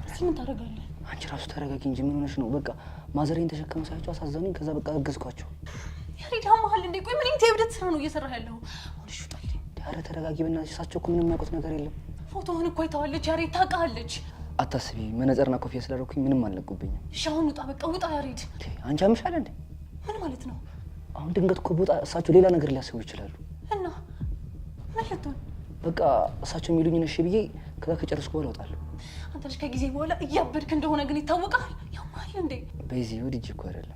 እዚህ ምን ታደርጋለህ? አንቺ ራሱ ተረጋጊ እንጂ ምን ሆነሽ ነው? በቃ ማዘሬን ተሸከመ ሳያቸው አሳዘኑኝ። ከዛ በቃ አገዝኳቸው። ያሬድ አማሃል እንዴ? ቆይ ምን የእብደት ስራ ነው እየሰራህ ያለኸው? ወደሽ ውጣልኝ። ኧረ ተረጋጊ በእናትሽ። እሳቸው እኮ ምንም የሚያውቁት ነገር የለም። ፎቶህን እኮ አይተዋለች። ያሬድ ታውቃለች። አታስቢ። መነጽርና ኮፍያ ስላደረኩኝ ምንም አልነቁብኝም። እሺ አሁን ውጣ። በቃ ውጣ ያሬድ። አንቺ አምሻለ እንዴ? ምን ማለት ነው? አሁን ድንገት እኮ ቦታ እሳቸው ሌላ ነገር ሊያስቡ ይችላሉ። እና ምን ልትሆን? በቃ እሳቸው የሚሉኝን እሺ ብዬ ከዛ ከጨረስኩ በኋላ እወጣለሁ። አንተ ልጅ ከጊዜ በኋላ እያበድክ እንደሆነ ግን ይታወቃል። ያማል እንዴ? በዚህ ወዲጅ እኮ አይደለም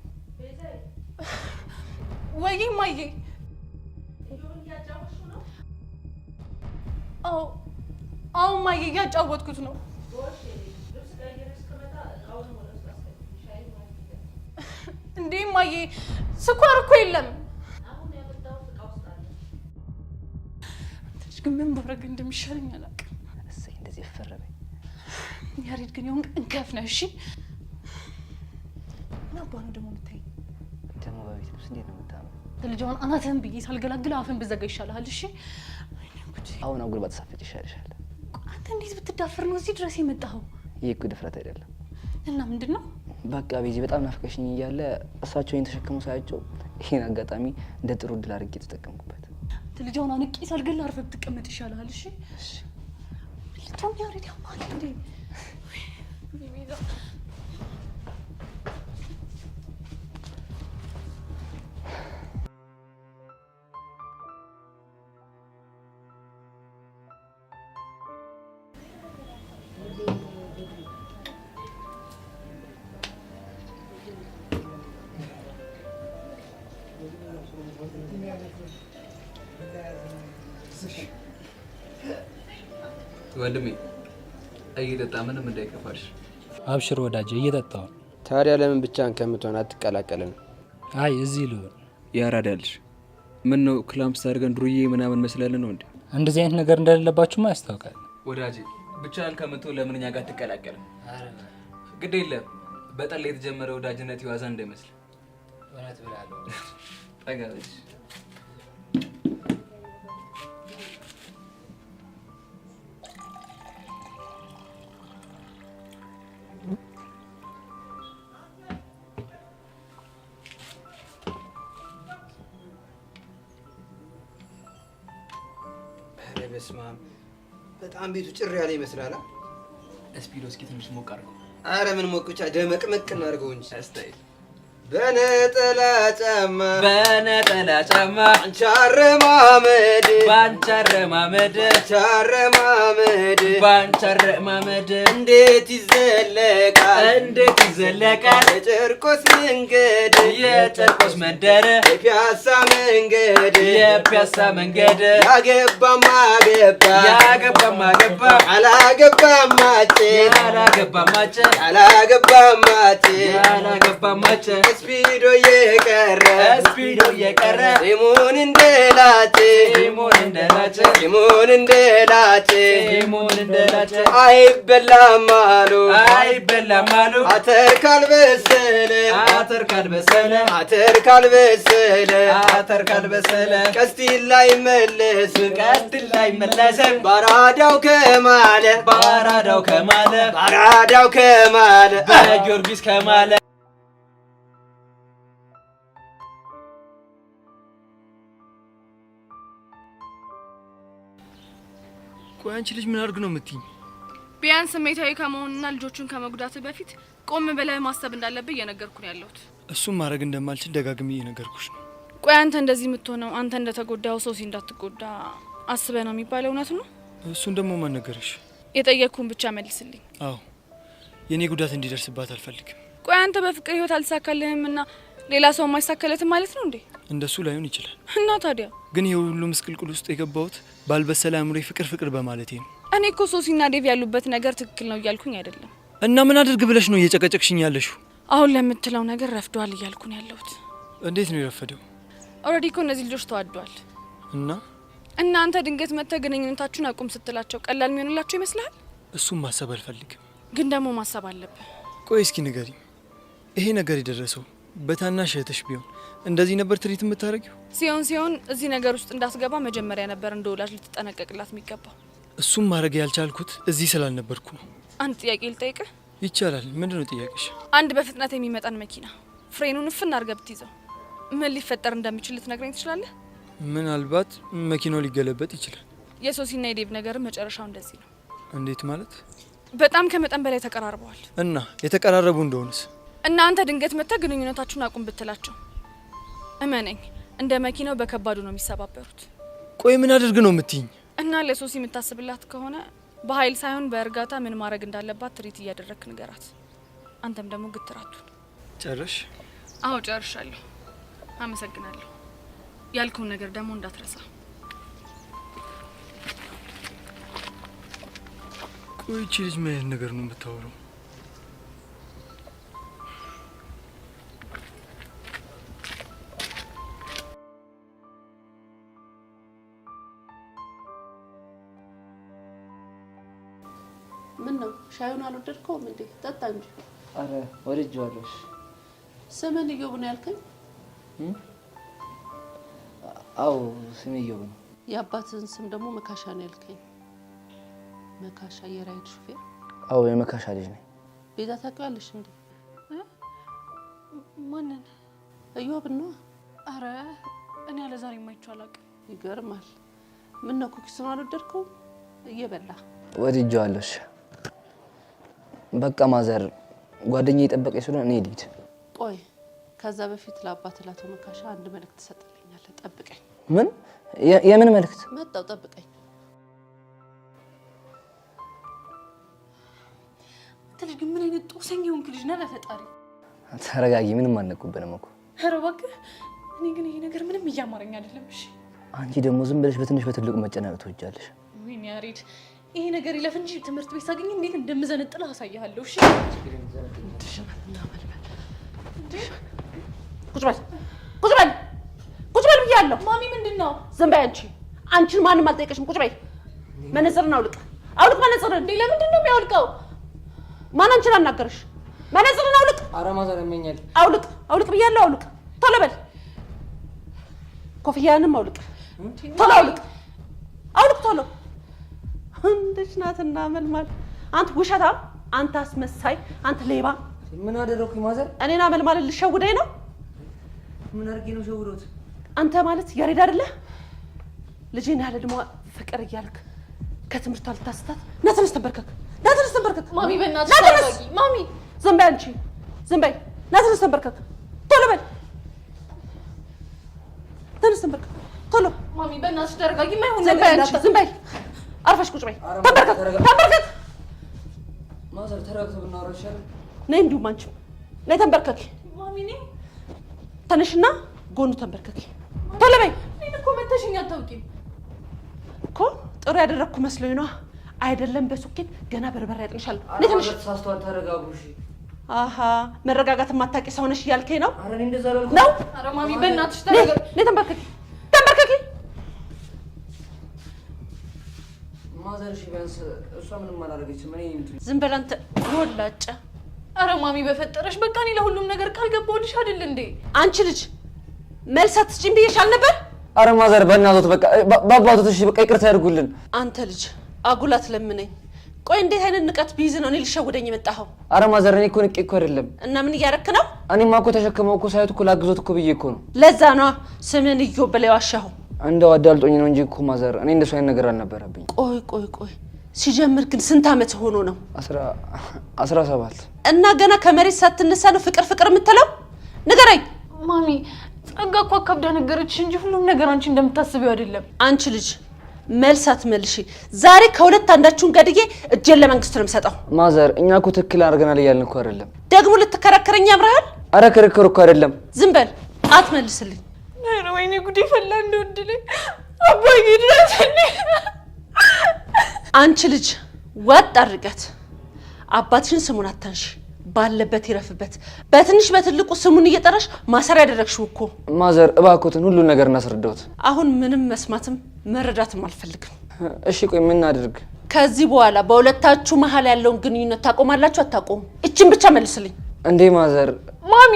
ወይ ማዬ? አዎ ማዬ እያጫወትኩት ነው። እንዴ ማዬ ስኳር እኮ የለም። አንተሽ ግን ምን ባረግ እንደሚሻለኝ አላውቅም። እሰይ እንደዚህ ፈረበኝ። ያሬድ ግን ይሁን እንከፍ ነው። እሺ ምን አባ ነው ደግሞ የምታይኝ? ደግሞ በቤት ልብስ እንዴት ነው የምታምረው? ልጅዋን አናትህን ብዬ ሳልገላግል አፍን ብዘጋ ይሻልሃል። እሺ አሁን አጉል ባትሳፈጭ ይሻልሻል። አንተ እንዴት ብትዳፈር ነው እዚህ ድረስ የመጣኸው? ይህ እኮ ድፍረት አይደለም። እና ምንድን ነው? በቃ ቤዚ በጣም ናፍቀሽኝ እያለ እሳቸው ይሄን ተሸክመው ሳያቸው ይሄን አጋጣሚ እንደ ጥሩ እድል አድርጌ ተጠቀምኩበት። ልጅዋን አንቄ ሳልገላ አርፈህ ብትቀመጥ ይሻልሃል። እሺ ልትሆን ያሬድ ያማል እንዴ? ወንድሜ እየጠጣ ምንም እንዳይከፋሽ። አብሽር ወዳጄ እየጠጣሁ። ታዲያ ለምን ብቻህን ከምትሆን አትቀላቀልን? አይ እዚህ ልሆን። ያራዳልሽ ምን ነው ክላምፕስ አድርገን ዱርዬ ምናምን መስላለን ነው እንዴ? እንደዚህ አይነት ነገር እንደሌለባችሁማ ያስታውቃል። ወዳጄ ብቻህን ከምትሆን ለምን እኛ ጋር አትቀላቀልም? ግድ የለም በጠላ የተጀመረ ወዳጅነት ይዋዛ እንዳይመስል። እውነት ብላለሁ። ጠጋለሽ በስማም በጣም ቤቱ ጭር ያለ ይመስላል። እስፒዶ እስኪ ትንሽ ሞቅ አድርገው። አረ ምን ሞቅ ብቻ ደመቅመቅ እናድርገው እንጂ አስታይ። በነጠላ ጫማ በነጠላ ጫማ አንቺ አረማመድ ባንቻረማመድ ባንቻረማመድ እንዴት ይዘለቃል የጨርቆስ መንደር የፒያሳ መንገድ ያገባማ ገባ ያላገባማጭ ስፒዶ የቀረ ሲሙን እንደላጭ አይበላም አሉ አተር ካልበሰለ ቀስቲል ላይ መለስም ባራዳው ከማለ በጊዮርጊስ ከማለ ቆይ አንቺ ልጅ ምን አድርግ ነው የምትይኝ? ቢያንስ ስሜታዊ ከመሆንና ልጆቹን ከመጉዳት በፊት ቆም ብለህ ማሰብ እንዳለብህ እየነገርኩ ነው ያለሁት። እሱም ማድረግ እንደማልችል ደጋግሜ እየነገርኩሽ ነው። ቆይ አንተ እንደዚህ የምትሆነው አንተ እንደተጎዳው ሶሲ እንዳትጎዳ አስበህ ነው የሚባለው እውነት ነው? እሱን ደግሞ ማን ነገረሽ? የጠየቅኩን ብቻ መልስልኝ። አዎ የኔ ጉዳት እንዲደርስባት አልፈልግም። ቆይ አንተ በፍቅር ህይወት አልተሳካልህም እና ሌላ ሰው የማይሳካለትም ማለት ነው እንዴ? እንደሱ ላይሆን ይችላል እና ታዲያ ግን ይሄ ሁሉ ምስቅልቅል ውስጥ የገባሁት ባልበሰለ አእምሮዬ ፍቅር በማለቴ ነው። እኔ እኮ ሶሲና ዴቭ ያሉበት ነገር ትክክል ነው እያልኩኝ አይደለም። እና ምን አድርግ ብለሽ ነው እየጨቀጨቅሽኝ ያለሽው? አሁን ለምትለው ነገር ረፍዷል እያልኩ ነው ያለሁት። እንዴት ነው የረፈደው? ኦልሬዲ እኮ እነዚህ ልጆች ተዋደዋል። እናንተ ድንገት መጥተህ ግንኙነታችሁን አቁም ስትላቸው ቀላል የሚሆንላቸው ይመስልሃል? እሱም ማሰብ አልፈልግም። ግን ደግሞ ማሰብ አለብህ። ቆይ እስኪ ንገሪኝ፣ ይሄ ነገር የደረሰው በታናሽ እህትሽ ቢሆን እንደዚህ ነበር ትሪት የምታደርጊው? ሲሆን እዚህ ነገር ውስጥ እንዳስገባ መጀመሪያ ነበር እንደ ወላጅ ልትጠነቀቅላት የሚገባው። እሱም ማድረግ ያልቻልኩት እዚህ ስላልነበርኩ ነው። አንድ ጥያቄ ልጠይቅህ? ይቻላል። ምንድነው ጥያቄሽ? አንድ በፍጥነት የሚመጣን መኪና ፍሬኑን እፍና አድርገህ ብትይዘው ምን ሊፈጠር እንደሚችል ልትነግረኝ ትችላለህ? ምናልባት መኪናው ሊገለበጥ ይችላል። የሶሲና የዴቭ ነገር መጨረሻው እንደዚህ ነው። እንዴት ማለት? በጣም ከመጠን በላይ ተቀራርበዋል። እና የተቀራረቡ እንደሆነስ? እናንተ ድንገት መጥተህ ግንኙነታችሁን አቁም ብትላቸው እመነኝ እንደ መኪናው በከባዱ ነው የሚሰባበሩት። ቆይ ምን አድርግ ነው የምትይኝ? እና ለሶሲ የምታስብላት ከሆነ በኃይል ሳይሆን በእርጋታ ምን ማድረግ እንዳለባት ትሪት እያደረግክ ንገራት። አንተም ደግሞ ግትራቱን ጨረሽ? አዎ ጨርሻለሁ። አመሰግናለሁ። ያልከውን ነገር ደግሞ እንዳትረሳ። ቆይ እቺ ልጅ ምን አይነት ነገር ነው የምታወራው? ምን ነው ሻዩን አልወደድከውም እንዴ? ጠጣ እንጂ። አረ ወድጄዋለሁ። ስምን እዮብ ነው ያልከኝ? አዎ ስሜ እዮብ ነው። የአባትህን ስም ደግሞ መካሻ ነው ያልከኝ? መካሻ የራይድ ሹፌር? አዎ የመካሻ ልጅ ነኝ። ቤዛ ታውቂዋለሽ እንዴ? ማንን? እዮብ ነው። አረ እኔ ያለ ዛሬ የማይቻል አላውቅም። ይገርማል። ምን ነው ኩኪሱን አልወደድከውም? እየበላ ወድጄዋለሁ። በቃ ማዘር ጓደኛዬ እየጠበቀኝ ስለሆነ እኔ ልሂድ። ቆይ ከዛ በፊት ለአባት ላቶ መካሻ አንድ መልእክት ትሰጥልኛለህ። ጠብቀኝ። ምን? የምን መልእክት? መጣው ጠብቀኝ። ትልጅ ግን ምን አይነት ጦሰኛ ሆንክ ልጅ ነህ? ለፈጣሪ ተረጋጊ። ምንም አልነቁብንም እኮ። ኧረ እባክህ እኔ ግን ይሄ ነገር ምንም እያማረኝ አይደለም። እሺ አንቺ ደግሞ ዝም ብለሽ በትንሽ በትልቁ መጨናነቅ ትወጃለሽ። ወይኔ ያሬድ ይሄ ነገር ይለፍ እንጂ ትምህርት ቤት ሳገኝ እንዴት እንደምዘነጥል አሳያለሁ። እሺ ቁጭ በል ብያለሁ። ማሚ ምንድነው? ዝም በይ አንቺ። አንቺን ማንም አልጠየቀሽም። ቁጭ በይ። መነጽርን አውልቅ መነጽርን። እንዴ ለምንድን ነው የሚያወልቀው? ማን አንቺን አናገረሽ? መነጽርን አውልቅ። ኧረ ማዘር ያመኛል። አውልቅ ብያለሁ። አውልቅ። ቶሎ በል። ኮፍያንም አውልቅ። ቶሎ አውልቅ ቶሎ። እንዴት ናትና መልማል። አንተ ውሸታም፣ አንተ አስመሳይ፣ አንተ ሌባ። ምን አደረኩኝ ማዘር? እኔና መልማል ልሸውደኝ ነው? ምን አድርጌ ነው ሸውዶት? አንተ ማለት ያሬድ አይደለ? ልጄን ያለ ደግሞ ፍቅር እያልክ ከትምህርቷ ልታስታት። ና ተነስ ተንበርከክ። ማሚ በእናትሽ ተረጋጊ። ማሚ ዝም በይ አንቺ፣ ዝም በይ። ና ተነስ ተንበርከክ። ቶሎ በል። ተነስ ተንበርከክ ቶሎ። ማሚ በእናትሽ ተረጋጊ። ማይሆን ዝም በይ አንቺ ዝም በይ። አርፈሽ ቁጭ በይ። ተንበርከክ። ማዘር ተረጋግቶ ብናወራ ይሻላል። ነይ እንዲሁም አንቺ ነይ ተንበርከኪ። ማሚ ነኝ። ተነሽና ጎኑ ተንበርከኪ። ቶሎ በይ። እኔን እኮ መተሽኝ አታውቂም እኮ ጥሩ ያደረግኩ መስሎኝ ነው። አይደለም በሱኬት ገና በርበሬ ያጥንሻለሁ። ነይ ተነሽ። ተሳስተዋል። ተረጋጉ እሺ። አሃ መረጋጋት የማታውቂ ሰው ነሽ እያልከኝ ነው? ኧረ እኔ እንደዛ አላልኩም ነው። ኧረ ማሚ በእናትሽ ተረጋጊ። ነይ ተንበርከኪ። ተንበርከኪ። ማዘር እሺ ቢያንስ እሷ ምንም አላደረገችም። እኔ ዝም በል አንተ ወላጫ። ኧረ ማሚ በፈጠረሽ በቃ እኔ ለሁሉም ነገር ቃል ገባሁልሽ አይደል እንዴ? አንቺ ልጅ መልስ አትስጪኝ ብዬሻል ነበር። ኧረ ማዘር በእናትዎት በቃ በአባቶት እሺ በቃ ይቅርታ ያድርጉልን። አንተ ልጅ አጉላት ለምነኝ። ቆይ እንዴት አይነት ንቀት ቢይዝ ነው እኔ ልሸውደኝ የመጣኸው? ኧረ ማዘር እኔ እኮ ንቄ እኮ አይደለም። እና ምን እያረክ ነው? እኔማ እኮ ተሸክመው እኮ ሳይቱ እኮ ላግዞት እኮ ብዬ እኮ ነው። ለዛ ነዋ ስምን እዮ ብለው ያዋሻኸው። እንደው አዳልጦኝ ነው እንጂ እኮ ማዘር እኔ እንደሱ አይነት ነገር አልነበረብኝ። ቆይ ሲጀምር ግን ስንት ዓመት ሆኖ ነው? 17 እና ገና ከመሬት ሳትነሳ ነው ፍቅር የምትለው? ንገረኝ ማሚ። ጸጋ እኮ አካብዳ ነገረችሽ እንጂ ሁሉም ነገር አንቺ እንደምታስቢው አይደለም። አንቺ ልጅ መልስ አትመልሺ። ዛሬ ከሁለት አንዳችሁን ገድዬ እጄን ለመንግስት ነው የምሰጠው። ማዘር እኛ እኮ ትክክል አድርገናል እያልን እኮ አይደለም። ደግሞ ልትከራከረኝ ያምራል? አረ ክርክር እኮ አይደለም። ዝም በል አትመልስልኝ። ኧረ ወይኔ ጉዴ ፈላ እንደወድልኝ አባዬ ድረስልኝ። አንቺ ልጅ ወጥ አድርገት። አባትሽን ስሙን አታንሺ። ባለበት ይረፍበት። በትንሽ በትልቁ ስሙን እየጠራሽ ማሰሪያ ያደረግሽው እኮ። ማዘር እባክዎትን ሁሉን ነገር እናስረዳዎት። አሁን ምንም መስማትም መረዳትም አልፈልግም። እሺ ቆይ ምን እናድርግ? ከዚህ በኋላ በሁለታችሁ መሀል ያለውን ግንኙነት ታቆማላችሁ አታቆሙ? እቺን ብቻ መልስልኝ። እንዴ ማዘር ማሚ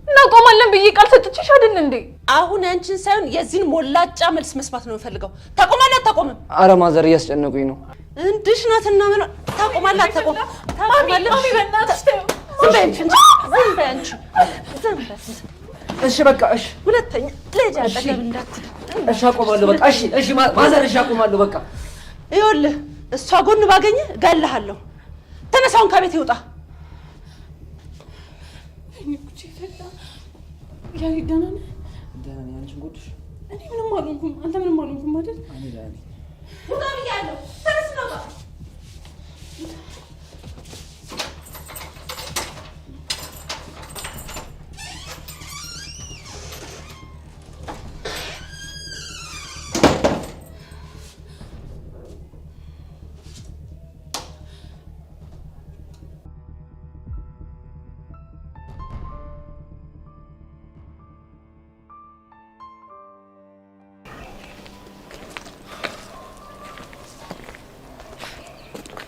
እናቆማለን ብዬ ቃል ሰጥቼሽ አይደል እንዴ? አሁን ያንቺን ሳይሆን የዚህን ሞላጫ መልስ መስማት ነው የምፈልገው። ታቆማለህ አታቆምም? አረ ማዘር እያስጨነቁኝ ነው። እንድሽ ናትና ምን ታቆማለህ አታቆም? ታቆማለህ? ማሚ በእናትሽ ተይው። ዝም በይ አንቺ። ዝም በይ። እሺ በቃ እሺ። ሁለተኛ ልጅ አጠገብ እንዳትል። እሺ አቆማለሁ በቃ እሺ ማዘር እሺ አቆማለሁ በቃ። ይኸውልህ እሷ ጎን ባገኘ እገልሃለሁ። ተነሳውን ከቤት ይውጣ። ያ ደህና ነህ? ደህና ነኝ። አንቺን ጉድሽ? እኔ ምንም አልሆንኩም። አንተ ምንም አልሆንኩም አይደል? እኔ ደህና ነኝ። ውጣ ብያለሁ። ተነስ ነው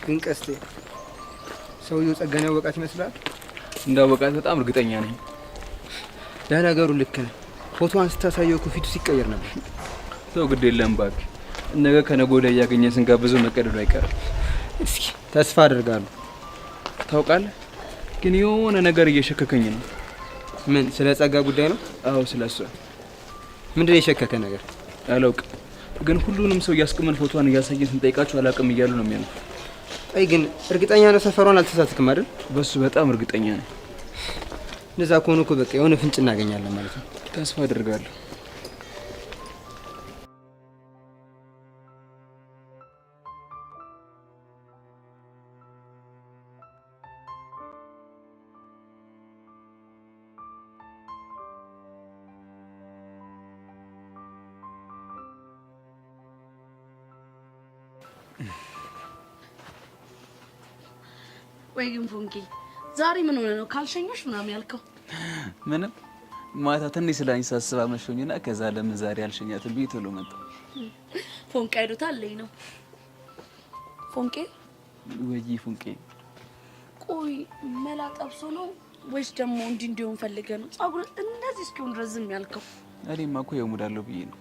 ግን ቀስቴ ሰውየው ጸጋን ያወቃት ይመስላል። እንዳወቃት በጣም እርግጠኛ ነኝ። ለነገሩ ልክ ነህ። ፎቶዋን ስታሳየው እኮ ፊቱ ሲቀየር ነበር። ሰው ግድ የለም እባክህ። ነገ ከነገ ወዲያ እያገኘን ስንጋብዘው መቀደዱ አይቀርም። እስኪ ተስፋ አደርጋለሁ። ታውቃለህ ግን የሆነ ነገር እየሸከከኝ ነው። ምን? ስለ ጸጋ ጉዳይ ነው? አዎ ስለ እሷ። ምንድን ነው የሸከከ ነገር? አላውቅም ግን ሁሉንም ሰው እያስቀመን ፎቶዋን እያሳየን ስንጠይቃቸው አላውቅም እያሉ ነው የሚያልፉ። አይ ግን እርግጠኛ ነው ሰፈሯን አልተሳትክም አይደል? በሱ በጣም እርግጠኛ ነኝ። እንደዛ ከሆነ እኮ በቃ የሆነ ፍንጭ እናገኛለን ማለት ነው። ተስፋ አደርጋለሁ። ወይ ግን ፎንቂ ዛሬ ምን ሆነ ነው ካልሸኞሽ ምናምን ያልከው? ምንም ማታ ትንሽ ስለኝ ሳስብ አመሸሁኝና ከዛ ለምን ዛሬ አልሸኛትም ብዬ ቶሎ መጣሁ። ፎንቂ አይዶታለኝ ነው። ፎንቂ ወይ ፎንቂ ቆይ መላ ጠብሶ ነው ወይስ ደግሞ እንዲሆን ፈልገ ነው ጸጉር እንደዚህ እስኪሆን ረዝም ያልከው? እኔማ እኮ የሙዳለው ብዬ ነው።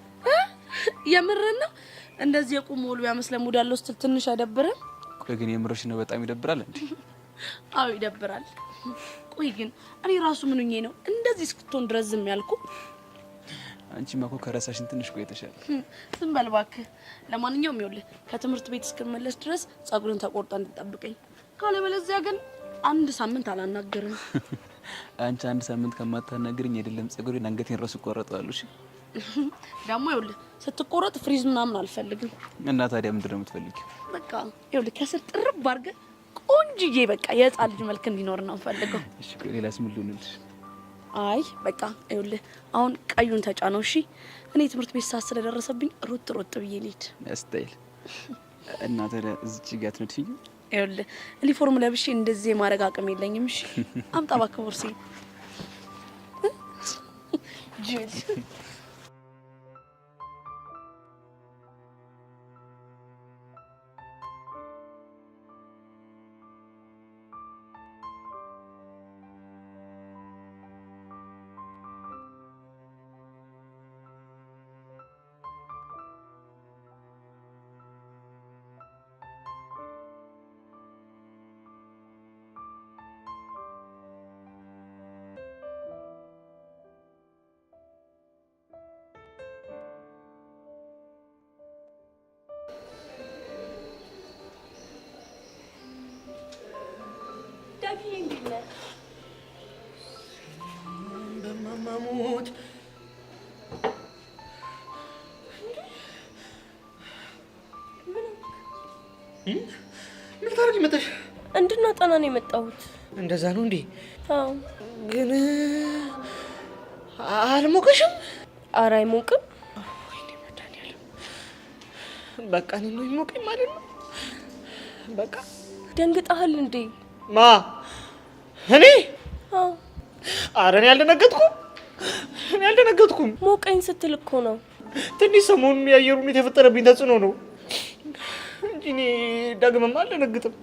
የምርና እንደዚህ የቁም ወሉ ያመስለ ሙዳለው ስትል ትንሽ አይደብርም? ቆይ ግን የምርሽ ነው በጣም ይደብራል እንዴ? አዎ ይደብራል። ቆይ ግን እኔ ራሱ ምን ሆኜ ነው እንደዚህ እስክትሆን ረዝም ያልኩ? አንቺማ እኮ ከረሳሽን ትንሽ ቆይተሻል። ዝም በል እባክህ። ለማንኛውም ይኸውልህ ከትምህርት ቤት እስክመለስ ድረስ ጸጉርን ተቆርጣ እንድትጠብቀኝ፣ ካለበለዚያ ግን አንድ ሳምንት አላናገርም። አንቺ አንድ ሳምንት ከማታናገርኝ አይደለም ጸጉሬን አንገቴን ራሱ ቆረጣለሁ። እሺ ደግሞ ይኸውልህ ስትቆረጥ ፍሪዝ ምናምን አልፈልግም። እና ታዲያ ምንድን ነው የምትፈልጊው? በቃ ይኸውልህ ከስር ጥርብ አድርገህ ቆንጅዬ በቃ የህፃን ልጅ መልክ እንዲኖር ነው የምፈልገው። እሺ ሌላስ ምን ልሁንልሽ? አይ በቃ ይኸውልህ አሁን ቀዩን ተጫነው። እሺ እኔ ትምህርት ቤት ሰዓት ስለደረሰብኝ ሮጥ ብዬ ልሂድ። ስታይል እና ታዲያ እዚች ጋር ትነድፊኝ? ይኸውልህ ዩኒፎርም ለብሼ እንደዚህ የማድረግ አቅም የለኝም። እሺ አምጣ እባክህ ቦርሴ ጅል በማማሙት ምን ታረጊ መጣሽ? እንድናጠና ነው የመጣሁት። እንደዛ ነው እንዴ? አዎ። ግን አልሞቀሽም? ኧረ አይሞቅም። ወይኔ መድኃኒዓለም። በቃ እኔን ነው የሚሞቀኝ ማለት ነው? በቃ ደንግጠሃል እንዴ? ማ እኔ? አዎ። ኧረ እኔ አልደነገጥኩም። ሞቀኝ ስትል እኮ ነው። ትንሽ ሰሞኑን የአየሩ ሁኔታ የፈጠረብኝ ተጽዕኖ ነው እንጂ እኔ ዳግመማ አልደነግጥም።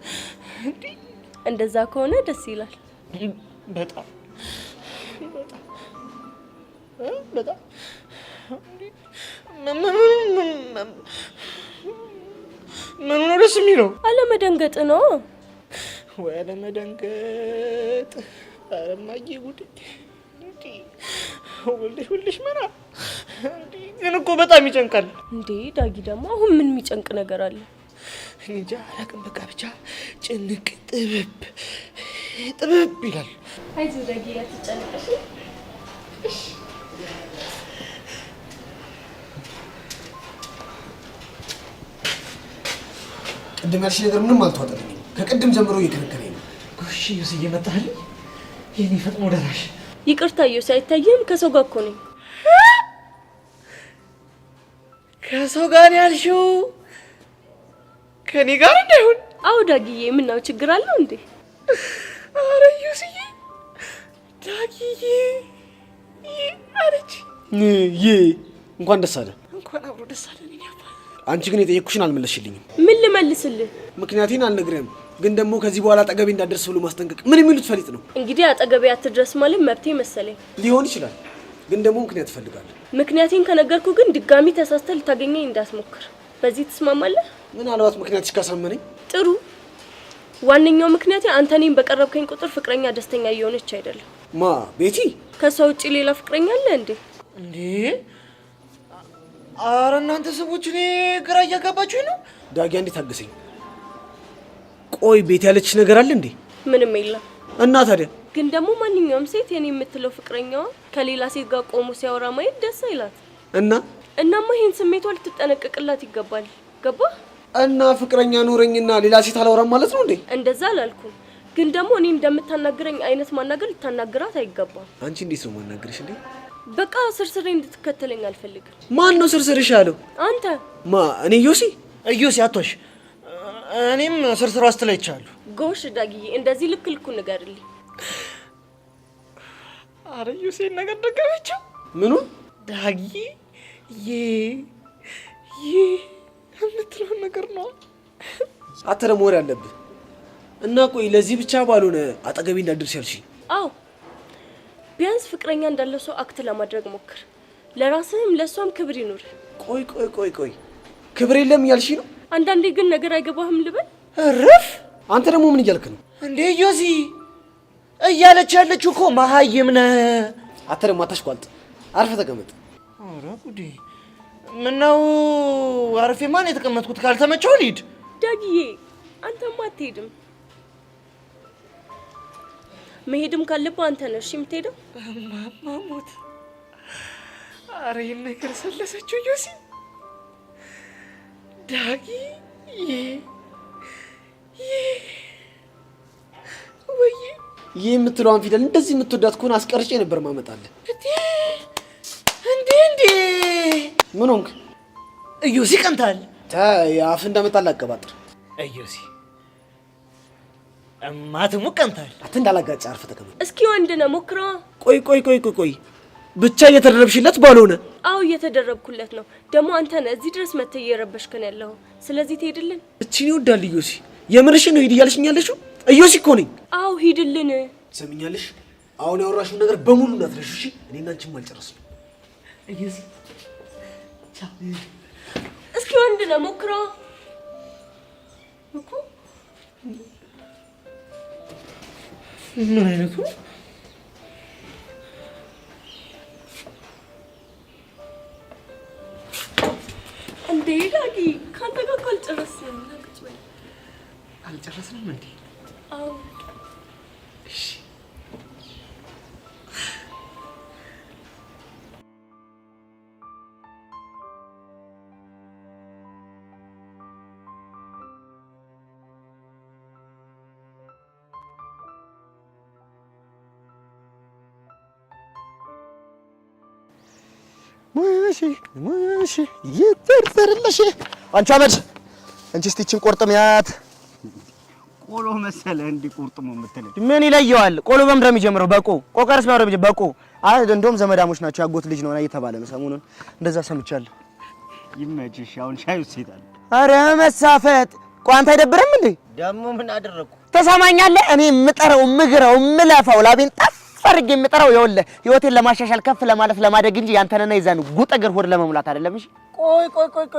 እንደዛ ከሆነ ደስ ይላል። በጣም በጣም ምኑ ነው ደስ የሚለው? አለመደንገጥ ነው። ወይ አለመደንገጥ። ኧረ እማዬ ጉዴ! ሁልሽ መና ግን እኮ በጣም ይጨንቃል። እንዴ ዳጊ ደግሞ አሁን ምን የሚጨንቅ ነገር አለ? እንጃ አላውቅም። በቃ ብቻ ጭንቅ ጥብብ ይላል። አይዞህ ዳጊ አትጨነቅሽ። ቅድም ያልሽ ነገር ምንም አልተዋጠልኝም። ከቅድም ጀምሮ እየከለከለኝ ነው። ጎሽ ዮስዬ መጣልኝ። የኔ ፈጥኖ ደራሽ። ይቅርታ ዮስ፣ አይታየም? ከሰው ጋር እኮ ነኝ። ከሰው ጋር ያልሽው ከኔ ጋር እንዳይሆን? አዎ ዳጊዬ፣ ምን ነው ችግር አለው እንዴ? ኧረ ዮስዬ ዳጊዬ አለች። እንኳን ደስ አለ። እንኳን አብሮ ደስ አለ። አንቺ ግን የጠየቅኩሽን አልመለስሽልኝም። ምን ልመልስልህ? ምክንያቴን አልነግርህም፣ ግን ደግሞ ከዚህ በኋላ አጠገቤ እንዳትደርስ ብሎ ማስጠንቀቅ ምን የሚሉት ፈሊጥ ነው? እንግዲህ አጠገቤ አትድረስ ማለት መብቴ መሰለኝ። ሊሆን ይችላል፣ ግን ደግሞ ምክንያት እፈልጋለሁ። ምክንያቴን ከነገርኩ ግን ድጋሚ ተሳስተህ ልታገኘኝ እንዳትሞክር። በዚህ ትስማማለህ? ምናልባት ምክንያትሽ ካሳመነኝ ጥሩ። ዋነኛው ምክንያቴ አንተ እኔን በቀረብከኝ ቁጥር ፍቅረኛ ደስተኛ እየሆነች አይደለም። ማ ቤቲ? ከሷ ውጪ ሌላ ፍቅረኛ አለ እንዴ? እንዴ ኧረ እናንተ ሰዎች እኔ ግራ እያጋባችሁኝ ነው። ዳጊ አንዴ ታገሰኝ። ቆይ ቤት ያለችሽ ነገር አለ እንዴ? ምንም የለም። እና ታዲያ? ግን ደግሞ ማንኛውም ሴት የኔ የምትለው ፍቅረኛዋ ከሌላ ሴት ጋር ቆሞ ሲያወራ ማየት ደስ አይላት። እናማ ይሄን ስሜቷ ልትጠነቀቅላት ይገባል። ገባ? እና ፍቅረኛ ኖረኝና ሌላ ሴት አላወራም ማለት ነው እንዴ? እንደዛ አላልኩም። ግን ደግሞ እኔ እንደምታናግረኝ አይነት ማናገር ልታናግራት አይገባም። አንቺ እንዴት ነው ማናገርሽ እንዴ? በቃ ስርስሬ እንድትከተለኝ አልፈልግም። ማን ነው ስርስርሽ ያለው? አንተ። ማ እኔ ዮሲ? ዮሲ አትዋሽ። እኔም ስርስሯ አስተላይቻለሁ። ጎሽ ዳጊዬ፣ እንደዚህ ልክ ልኩን ንገርልኝ። አረ ዮሲ ነገር ደገመችው። ምኑ? ዳጊ የምትለው ነገር ነው። አተረም ወሬ አለብህ እና ቆይ ለዚህ ብቻ ባልሆነ አጠገቤ እንዳትደርስ ያልሽኝ? አዎ ቢያንስ ፍቅረኛ እንዳለው ሰው አክት ለማድረግ ሞክር። ለራስህም ለሷም ክብር ይኑር። ቆይ ክብር የለም እያልሽኝ ነው? አንዳንዴ ግን ነገር አይገባህም ልበል? እረፍ። አንተ ደግሞ ምን እያልክ ነው እንዴ? ዮሲ እያለች ያለችው እኮ መሀይም ነህ። አተረም አታሽቋልጥ። አርፈህ ተቀመጥ። ኧረ ጉዴ! ምነው አርፌ ማን የተቀመጥኩት? ካልተመቸው ልሂድ። ዳጊዬ አንተማ አትሄድም። መሄድም ካለብህ አንተ ነህ እሺ የምትሄደው። ማሞት አረ ይሄን ነገር ሰለሰችው ዮሲ ዳጊ ወይ የምትለዋን ፊደል እንደዚህ የምትወዳት ከሆነ አስቀርጬ ነበር ማመጣልህ። እንዴ ምን ሆንክ? ዮሲ ቀንታል። አፍ እንዳመጣልህ አቀባጥር። ዮሲ እማትሙ ቀንታል። እንዳላጋጭ አርፈህ ተቀመጥ። እስኪ ወንድ ነው ሞክረዋ። ቆይ ብቻ እየተደረብሽለት ባልሆነ። አው እየተደረብኩለት ነው። ደግሞ አንተ ነህ እዚህ ድረስ መተህ እየረበሽከን ያለው። ስለዚህ ትሄድልን። እቺን ይወዳል ዮሲ። የምርሽን ነው ሂድ እያልሽኝ ያለሽው? ዮሲ እኮ ነኝ። አው ሂድልን። ትሰሚኛለሽ? አሁን ያወራሽው ነገር በሙሉ እንዳትረሺ እሺ? እኔና አንቺም አልጨረስንም። ዮሲ እስኪ ወንድ ነው ሞክረዋ እኮ ምን አይነቱ እንዴ ዳጊ ካንተ ጋር ካልጨረስን አልጨረስንም እንዴ? አዎ እሺ ሙሽ ይተርተርልሽ አንቺ አመድ አንቺ ስቲችን ቆርጥሚያት ቆሎ መሰለ እንዲ ቆርጥሞ የምትለኝ ምን ይለየዋል? ቆሎ በምድር የሚጀምረው በቆ ቆቀርስ ነው የሚጀምረው በቆ። አይ እንደውም ዘመዳሞች ናቸው ያጎት ልጅ ነው እየተባለ ነው ሰሞኑን እንደዛ ሰምቻለሁ። ይመችሽ። አሁን ሻዩ ሴታል። አረ መሳፈጥ ቋንታ አይደብርም እንዴ? ደግሞ ምን አደረኩ? ተሰማኛለህ? እኔ የምጠረው የምግረው የምለፋው ላቤን ጠፍ አድርጌ የምጠራው ይኸውልህ ህይወቴን ለማሻሻል ከፍ ለማለፍ ለማደግ እንጂ ያንተንና የዛን ጉጠገር ሆድ ለመሙላት አይደለም። እሺ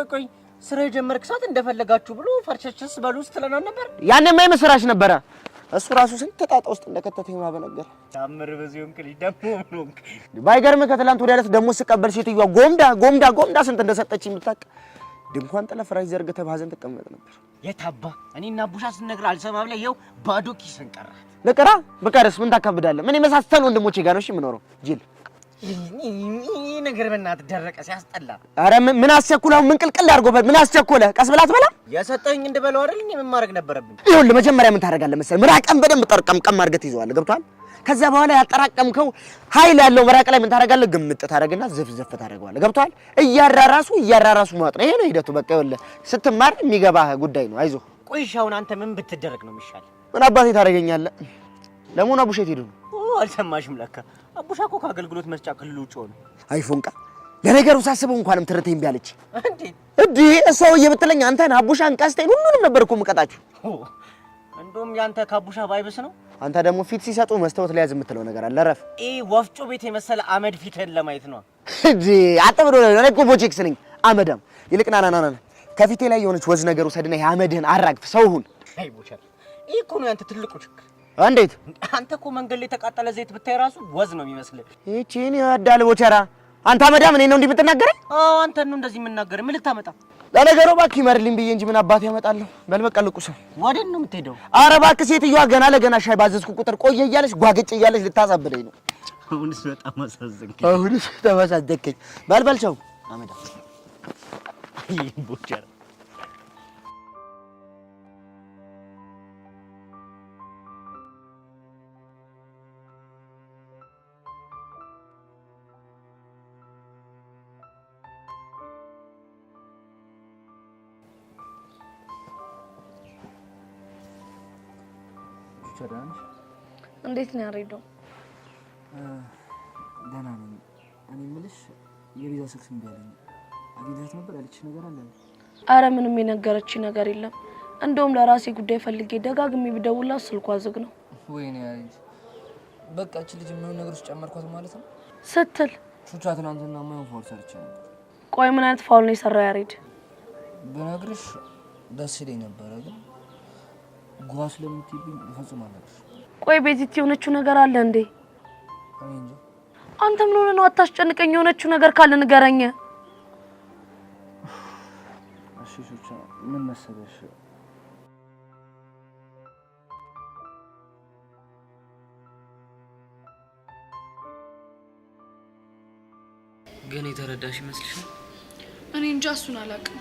ቆይ ስራ የጀመርክ ሰዓት እንደፈለጋችሁ ብሎ ፈርቸችስ በሉ ስትለና ነበር። ያንማ የመስራች ነበረ። እሱ ራሱ ስንት ጣጣ ውስጥ እንደከተተኝ ማበነገር ታምር በዚሁም ክሊ ደግሞ ምንክ ባይገርምህ ከትላንት ወዲያ ዕለት ደግሞ ስቀበል ሴትዮዋ ጎምዳ ስንት እንደሰጠችኝ የምታውቅ ድንኳን ጥለህ ፍራሽ ዘርግተህ በሀዘን ትቀመጥ ነበር። የታባ እኔና ቡሻ ስንነግርህ አልሰማ ብለህ ይኸው ባዶ ኪስን ቀረህ። ልቅራ ብቀርስ ምን ታካብዳለህ? ምን የመሳሰሉ ወንድሞቼ ጋር ነው እሺ የምኖረው ጅል ይሄ ነገር በእናትህ ደረቀ ሲያስጠላ። አረ ምን አስቸኩለው? ምን ቅልቅል አድርጎበት ምን አስቸኮለ? ቀስ ብላት በላ የሰጠኝ እንድበለው አይደል? ምን ማድረግ ነበረብኝ? ይኸውልህ መጀመሪያ ምን ታደርጋለህ መሰለህ? ምራቅን በደንብ ጠርቀምቀም አድርገህ ትይዘዋለህ። ገብቶሃል? ከዛ በኋላ ያጠራቀምከው ኃይል ያለው ምራቅ ላይ ምን ታደርጋለህ? ግምጥ ታደርግና ዝፍዝፍ ታደርገዋለህ። ገብቶሃል? እያራራሱ ማወጥ ነው። ይሄ ነው ሂደቱ። በቃ ይኸውልህ ስትማር የሚገባህ ጉዳይ ነው። አይዞህ። ቆይ አሁን አንተ ምን ብትደረግ ነው የሚሻል? ምን አባቴ ታደርገኛለህ? ለሞና ቡሼት ሄዱ ነው። አልሰማሽም? ለካ አቡሻ እኮ ከአገልግሎት መስጫ ክልል ውጭ ሆነ። አይፎንቃ ለነገሩ ሳስበው እንኳንም ትርቴን ቢያለች እንዴ እሷው እየብትለኝ አንተን አቡሻን ቀስቴን ሁሉንም ነበር እኮ የምቀጣችሁ። እንደውም ያንተ ካቡሻ ባይብስ ነው። አንተ ደግሞ ፊት ሲሰጡ መስታወት ላይ ያዝ የምትለው ነገር አለ። ረፍ ወፍጮ ቤት የመሰለ አመድ ፊትህን ለማየት ነው እንዴ? አጥብዶ ነው እኮ ቦቼክስ ነኝ አመዳም። ይልቅ ና ከፊቴ ላይ የሆነች ወዝ ነገር ወሰድና ይሄ አመድህን አራግፍ ሰው ሁን። አይ ቦቻ ይሄ እኮ ነው ያንተ ትልቁ ችግር። እንዴት? አንተ እኮ መንገድ ላይ የተቃጠለ ዘይት ብታይ ራሱ ወዝ ነው የሚመስልህ። እቺን ያዳል ቦቸራ አንተ አመዳም እኔ ነው እንዲህ የምትናገረኝ? አዎ አንተ ነው እንደዚህ የምናገር። ምን ልታመጣ? ለነገሩ እባክህ ይመርልኝ ብዬ እንጂ ምን አባቴ ያመጣለሁ። በል በቃ ልቁስ። ወዴት ነው የምትሄደው? ኧረ እባክህ ሴትዮዋ ገና ለገና ሻይ ባዘዝኩ ቁጥር ቆየ እያለች ጓግጭ እያለች ልታሳብደኝ ነው። አሁንስ በጣም አሳዘንከኝ። አሁንስ ተመሳደከኝ። በል ቻው አመዳም። አይ ቦቸራ እንዴት ነው ያሬዶ? ደህና ነኝ። እኔ የምልሽ የቤዛ ስልክ እምቢ አለኝ። አግኝተሻት ነበር ያለችሽ ነገር አለ? አረ ምንም የነገረችኝ ነገር የለም። እንደውም ለራሴ ጉዳይ ፈልጌ ደጋግሜ ብደውላት ስልኳ ዝግ ነው። ወይኔ ያሬድ፣ በቃ እቺ ልጅ ምን ነገር ውስጥ ጨመርኳት ማለት ነው ስትል ቹቻ ትናንትና ማን ፋውል ሰርቼ ነበር። ቆይ ምን አይነት ፋውል ነው የሰራው ያሬድ? በነግርሽ ደስ ይለኝ ነበር ግን ጓስ ለምትይብኝ ፈጽሞ አልነግርሽ። ቆይ ቤዚት የሆነችው ነገር አለ እንዴ? እኔ እንጃ። አንተ ምን ሆነ ነው? አታስጨንቀኝ። የሆነችው ነገር ካለ ንገረኝ። እሺ ቹቻ፣ ምን መሰለሽ ግን የተረዳሽ ይመስልሻል? እኔ እንጃ እሱን አላውቅም፣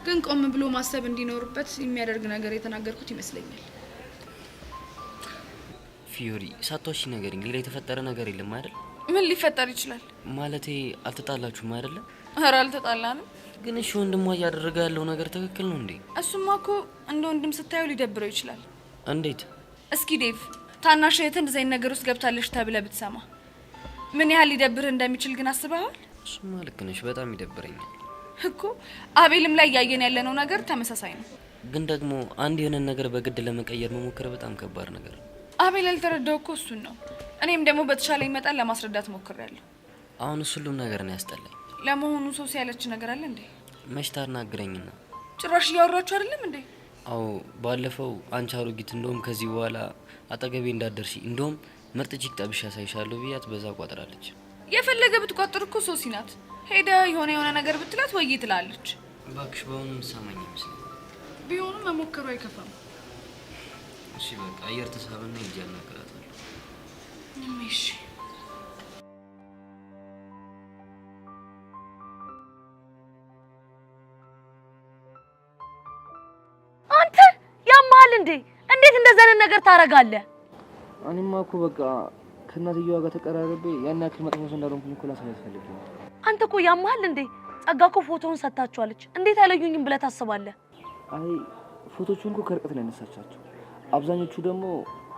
ግን ቆም ብሎ ማሰብ እንዲኖርበት የሚያደርግ ነገር የተናገርኩት ይመስለኛል። ፊዮሪ ሳቷሽ ነገርኝ፣ ሌላ የተፈጠረ ነገር የለም አይደል? ምን ሊፈጠር ይችላል? ማለቴ አልተጣላችሁም አይደለ? ኧረ አልተጣላንም። ግን እሺ ወንድሟ እያደረገ ያለው ነገር ትክክል ነው እንዴ? እሱማ እኮ እንደ ወንድም ስታየው ሊደብረው ይችላል። እንዴት? እስኪ ዴቭ ታናሽ እህት እንደዚህ አይነት ነገር ውስጥ ገብታለች ተብለ ብትሰማ ምን ያህል ሊደብርህ እንደሚችል ግን አስበሃል? እሱማ ልክ ነሽ፣ በጣም ይደብረኛል እኮ። አቤልም ላይ እያየን ያለነው ነገር ተመሳሳይ ነው። ግን ደግሞ አንድ የሆነን ነገር በግድ ለመቀየር መሞከር በጣም ከባድ ነገር ነው። አቤል ያልተረዳው እኮ እሱን ነው። እኔም ደግሞ በተሻለኝ መጠን ለማስረዳት ሞክሬያለሁ። አሁን ሁሉም ነገር ነው ያስጠላኝ። ለመሆኑ ሶሲ ያለች ነገር አለ እንዴ? መች ታናግረኝና ጭራሽ እያወራችሁ አይደለም እንዴ? አዎ ባለፈው አንቺ አሮጊት እንደውም ከዚህ በኋላ አጠገቤ እንዳደርሺ እንደውም ምርጥ ቺክ ጠብሻ ሳይሻለሁ ብያት በዛ ቋጥራለች። የፈለገ ብትቋጥር እኮ ሶሲ ናት። ሄደ የሆነ ነገር ብትላት ወይ ትላለች። እባክሽ በእውኑ ሰማኝ ይመስል ቢሆንም መሞከሩ አይከፋም። እሺ በቃ አየር ተሳበና ሂጅ አናግራታለሁ። እሺ አንተ ያማል እንዴ? እንዴት እንደዛ አይነት ነገር ታረጋለህ? እኔማ እኮ በቃ ከእናትየዋ ጋር ተቀራርቤ ያን ያክል መጥፎ ሰው እንዳልሆንኩኝ እኮ ላሳያት ፈልጌ ነው። አንተ እኮ ያማል እንዴ? ጸጋ እኮ ፎቶውን ሰጥታችኋለች። እንዴት አይለዩኝም ብለህ ታስባለህ? አይ ፎቶቹን እኮ ከርቀት ነው ያነሳቻቸው። አብዛኞቹ ደግሞ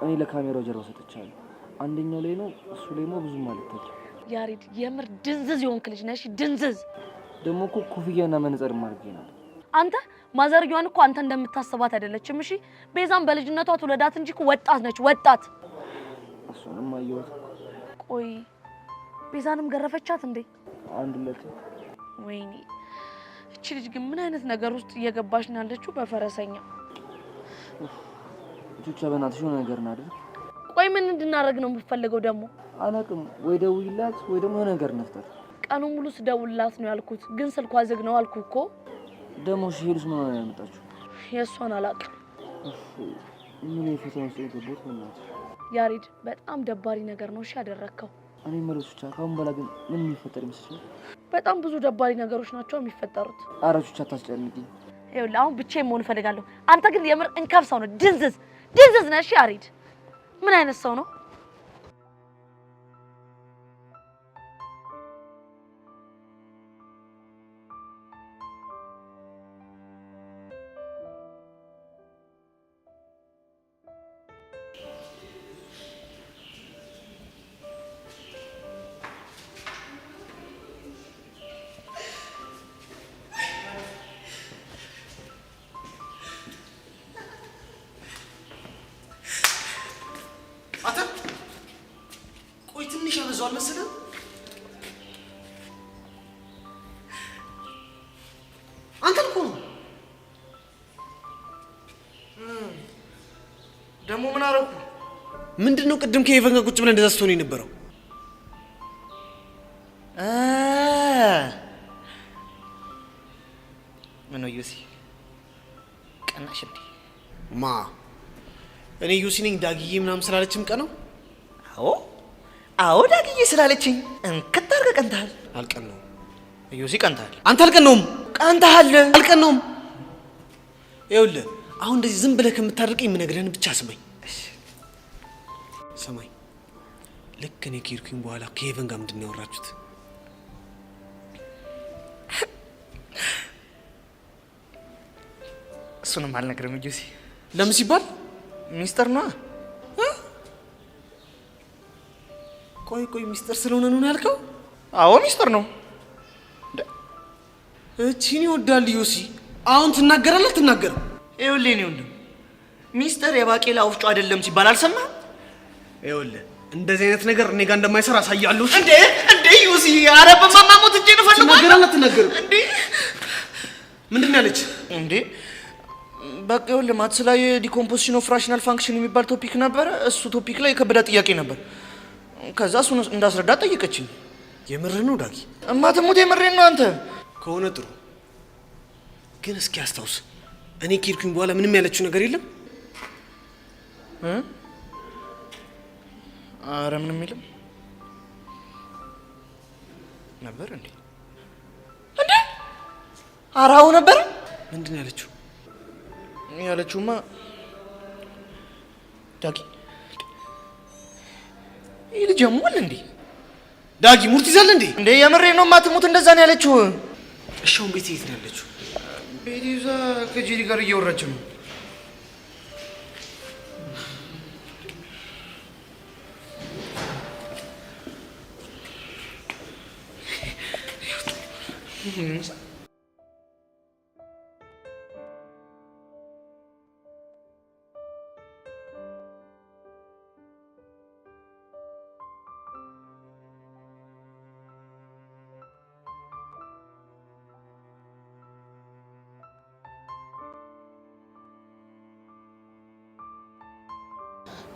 እኔ ለካሜራው ጀርባ ሰጥቻለሁ። አንደኛው ላይ ነው፣ እሱ ላይ ነው ብዙም አልታየም። ያሬድ የምር ድንዝዝ የሆንክ ልጅ ነሽ። ድንዝዝ ደግሞ እኮ ኮፍያና መነጽር ማድረግ ነው። አንተ ማዘርያዋን እኮ አንተ እንደምታስባት አይደለችም። እሺ ቤዛም በልጅነቷ ትውለዳት እንጂ እኮ ወጣት ነች፣ ወጣት። እሱንም አየሁት። ቆይ ቤዛንም ገረፈቻት እንዴ? አንድ ለት ወይኔ እቺ ልጅ ግን ምን አይነት ነገር ውስጥ እየገባች ነው ያለችው? በፈረሰኛ ቹቻ በእናትሽ የሆነ ነገር እናድርግ። ቆይ ምን እንድናደርግ ነው የምትፈልገው ደግሞ? አላውቅም። ወይ ደውይላት ወይ ደግሞ የሆነ ነገር እንፍጠር። ቀኑን ሙሉ ስደውልላት ነው ያልኩት፣ ግን ስልኳ ዝግ ነው አልኩ እኮ። ደግሞ ሄዱስ ምን ሆነ ያመጣችሁ? የእሷን አላውቅም። ምን የፈተና ውስጥ የገባሁት በእናትሽ ያሬድ፣ በጣም ደባሪ ነገር ነው እሺ ያደረግከው። እኔ መለሱ ቹቻ፣ ካሁን በኋላ ግን ምን የሚፈጠር ይመስልሻል? በጣም ብዙ ደባሪ ነገሮች ናቸው የሚፈጠሩት። ኧረ ቹቻ አታስጨንቂኝ። ይኸውልህ አሁን ብቻዬን መሆን እፈልጋለሁ። አንተ ግን የምር እንከፍ ሰው ነው። ድንዝዝ ድንዝዝ ነሽ ያሬድ። ምን አይነት ሰው ነው? ያበዛዋል መሰለህ? አንተን እኮ ነው። ደግሞ ምን አደረኩ? ምንድነው ቅድም ከሄቨን ጋር ቁጭ ብለን እንደዛ ስትሆን የነበረው? ምን ነው ዩሲ ቀናሽ እንዴ? ማ እኔ ዩሲ ነኝ ዳግዬ ምናምን ስላለችም ቀነው? አዎ ዳግዬ ስላለችኝ እንክት አድርገህ ቀንተሃል። አልቀነውም ዩሲ፣ ቀንተሃል። አንተ አልቀነውም። ቀንተሃል። አልቀነውም። ይኸውልህ አሁን እንደዚህ ዝም ብለህ ከምታደርቀኝ የምነግርህን ብቻ ስማኝ። ሰማኝ። ልክ እኔ ከሄድኩኝ በኋላ ከሄቨን ጋር ምንድን ነው ያወራችሁት? እሱንም አልነግርም ጁሲ። ለምን ሲባል? ሚስጥር ነዋ። ቆይ ሚስጥር ስለሆነ ነው ያልከው? አዎ ሚስጥር ነው። እቺን ይወዳል ዩሲ። አሁን ትናገራለህ አትናገርም? ይኸውልህ እኔ ወንድም ሚስጥር የባቄላ ወፍጮ አይደለም ሲባል አልሰማህም? ይኸውልህ እንደዚህ አይነት ነገር እኔ ጋር እንደማይሰራ አሳያለሁ። እንዴ ዩሲ፣ ኧረ በማማሞት እጄን እፈልጋለሁ። ትናገራለህ አትናገርም? እንዴ ምንድን ነው ያለች? እንዴ በቃ ይኸውልህ ማትስ ላይ ዲኮምፖዚሽን ኦፍ ራሽናል ፋንክሽን የሚባል ቶፒክ ነበረ። እሱ ቶፒክ ላይ የከበዳ ጥያቄ ነበር። ከዛ እሱን እንዳስረዳት ጠየቀችኝ። የምርህ ነው ዳጊ? እማትሙት የምሬን ነው። አንተ ከሆነ ጥሩ፣ ግን እስኪ አስታውስ፣ እኔ ከሄድኩኝ በኋላ ምንም ያለችው ነገር የለም? አረ ምንም የለም ነበር እንዴ? አራው ነበር ምንድን ያለችው? ያለችውማ ዳጊ ልጅ ሞል እንዴ ዳጊ ሙርት ይዛል እንዴ የምሬ ነው ማትሙት እንደዛ ነው ያለችው። እሺው ቤት ይት ነው ያለችው? ቤት ይዛ ከጂሪ ጋር እየወራች ነው።